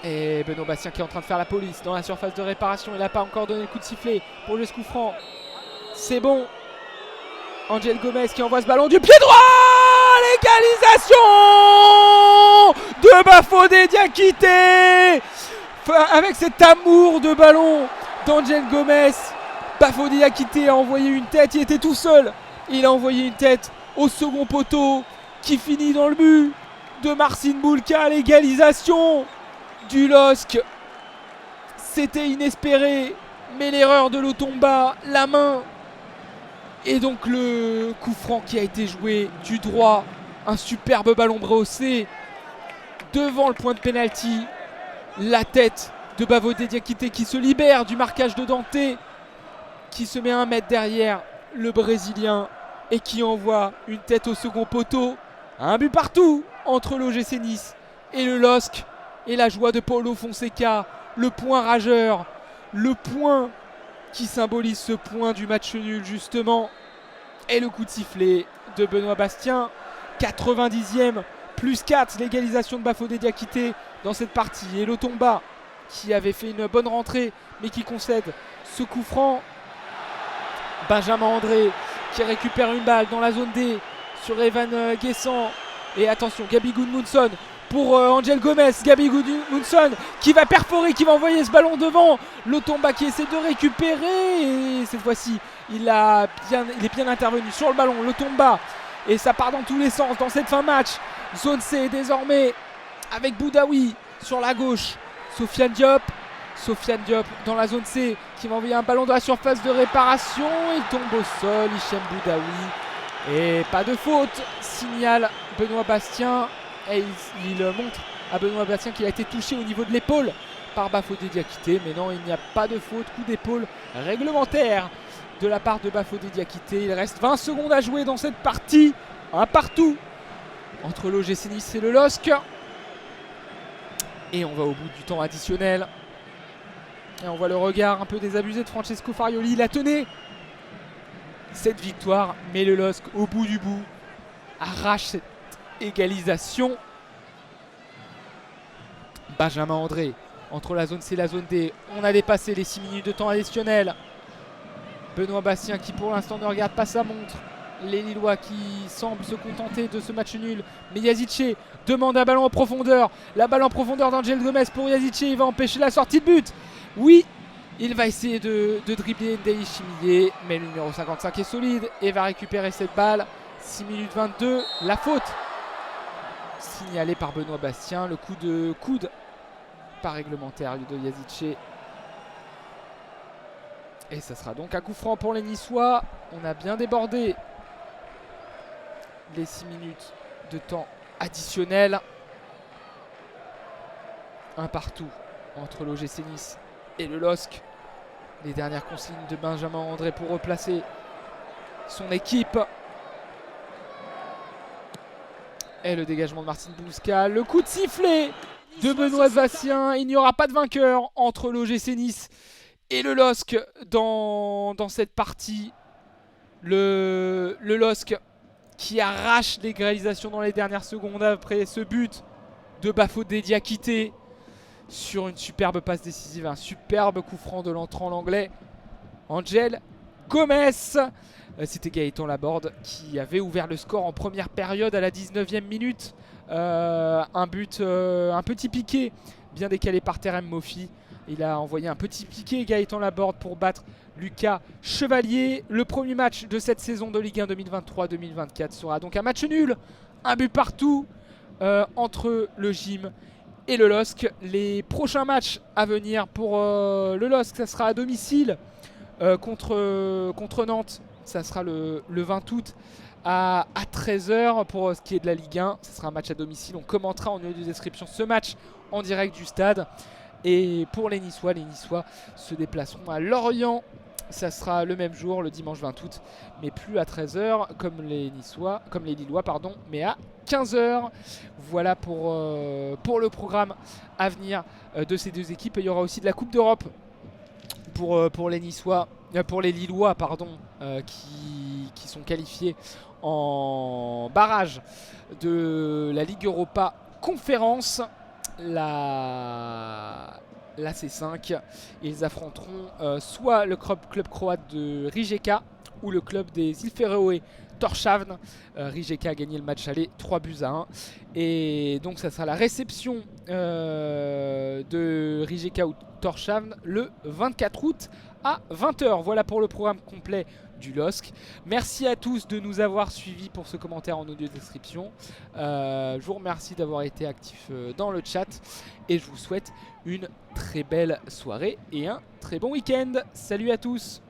Et Benoît Bastien qui est en train de faire la police dans la surface de réparation. Il n'a pas encore donné le coup de sifflet pour le coup franc. C'est bon. Angel Gomez qui envoie ce ballon du pied droit. L'égalisation de Bafodé Diakité. Avec cet amour de ballon d'Angel Gomez, Bafodé Diakité a envoyé une tête. Il était tout seul. Il a envoyé une tête au second poteau qui finit dans le but de Marcin Bulka. L'égalisation du LOSC. C'était inespéré, mais l'erreur de Lotomba, la main, et donc le coup franc qui a été joué du droit. Un superbe ballon brossé devant le point de pénalty. La tête de Bafodé Diakité qui se libère du marquage de Dante, qui se met 1 mètre derrière le Brésilien et qui envoie une tête au second poteau. Un but partout entre l'OGC Nice et le LOSC. Et la joie de Paulo Fonseca, le point rageur, le point qui symbolise ce point du match nul justement. Et le coup de sifflet de Benoît Bastien, 90e, plus 4, l'égalisation de Bafodé Diakité dans cette partie. Et Lotomba qui avait fait une bonne rentrée mais qui concède ce coup franc. Benjamin André qui récupère une balle dans la zone D sur Evan Guessant. Et attention, Gabi Gudmundsson pour Angel Gomez. Gabi Gudmundsson qui va perforer, qui va envoyer ce ballon devant. Lotomba qui essaie de récupérer. Et cette fois-ci, il est bien intervenu sur le ballon. Lotomba. Et ça part dans tous les sens dans cette fin de match. Zone C désormais avec Boudaoui sur la gauche. Sofiane Diop dans la zone C qui va envoyer un ballon dans la surface de réparation. Il tombe au sol, Hichem Boudaoui. Et pas de faute, signale Benoît Bastien. Et il montre à Benoît Bastien qu'il a été touché au niveau de l'épaule par Bafodé Diakité. Mais non, il n'y a pas de faute, coup d'épaule réglementaire de la part de Bafodé Diakité. Il reste 20 secondes à jouer dans cette partie. Un partout entre l'OGC Nice et le LOSC. Et on va au bout du temps additionnel. Et on voit le regard un peu désabusé de Francesco Farioli. Il a tenu cette victoire, mais le LOSC au bout du bout arrache cette égalisation. Benjamin André entre la zone C et la zone D. On a dépassé les 6 minutes de temps additionnel. Benoît Bastien qui pour l'instant ne regarde pas sa montre. Les Lillois qui semblent se contenter de ce match nul. Mais Yazice demande un ballon en profondeur. La balle en profondeur d'Angel Gomez pour Yazice. Il va empêcher la sortie de but. Oui, il va essayer de dribbler Ndei Chimillé. Mais le numéro 55 est solide et va récupérer cette balle. 6 minutes 22. La faute signalée par Benoît Bastien. Le coup de coude pas réglementaire de Yazice. Et ça sera donc un coup franc pour les Niçois. On a bien débordé les 6 minutes de temps additionnel. Un partout entre l'OGC Nice et le LOSC. Les dernières consignes de Benjamin André pour replacer son équipe. Et le dégagement de Marcin Bulka. Le coup de sifflet de Benoît Bastien. Il n'y aura pas de vainqueur entre l'OGC Nice et le LOSC dans cette partie. Le LOSC qui arrache l'égalisation dans les dernières secondes après ce but de Bafodé Diakité sur une superbe passe décisive, un superbe coup franc de l'entrant l'anglais Angel Gomez. C'était Gaëtan Laborde qui avait ouvert le score en première période à la 19e minute. Un but, un petit piqué bien décalé par Terem Moffi. Il a envoyé un petit piqué Gaëtan Laborde pour battre Lucas Chevalier. Le premier match de cette saison de Ligue 1 2023-2024 sera donc un match nul, un but partout entre le Gym et le LOSC. Les prochains matchs à venir pour le LOSC, ça sera à domicile contre Nantes. Ça sera le 20 août à 13h pour ce qui est de la Ligue 1. Ça sera un match à domicile. On commentera en lieu de description ce match en direct du stade. Et pour les Niçois se déplaceront à Lorient. Ça sera le même jour, le dimanche 20 août, mais plus à 13h comme les Lillois, mais à 15h. Voilà pour le programme à venir de ces deux équipes. Et il y aura aussi de la Coupe d'Europe pour les Niçois. pour les Lillois, pardon, qui sont qualifiés en barrage de la Ligue Europa Conférence, la C5. Ils affronteront soit le club croate de Rijeka ou le club des îles Féroé Tórshavn. Rijeka a gagné le match aller 3-1. Et donc ça sera la réception de Rijeka ou Tórshavn le 24 août à 20h. Voilà pour le programme complet du LOSC. Merci à tous de nous avoir suivis pour ce commentaire en audio description. Je vous remercie d'avoir été actifs dans le chat et je vous souhaite une très belle soirée et un très bon week-end. Salut à tous!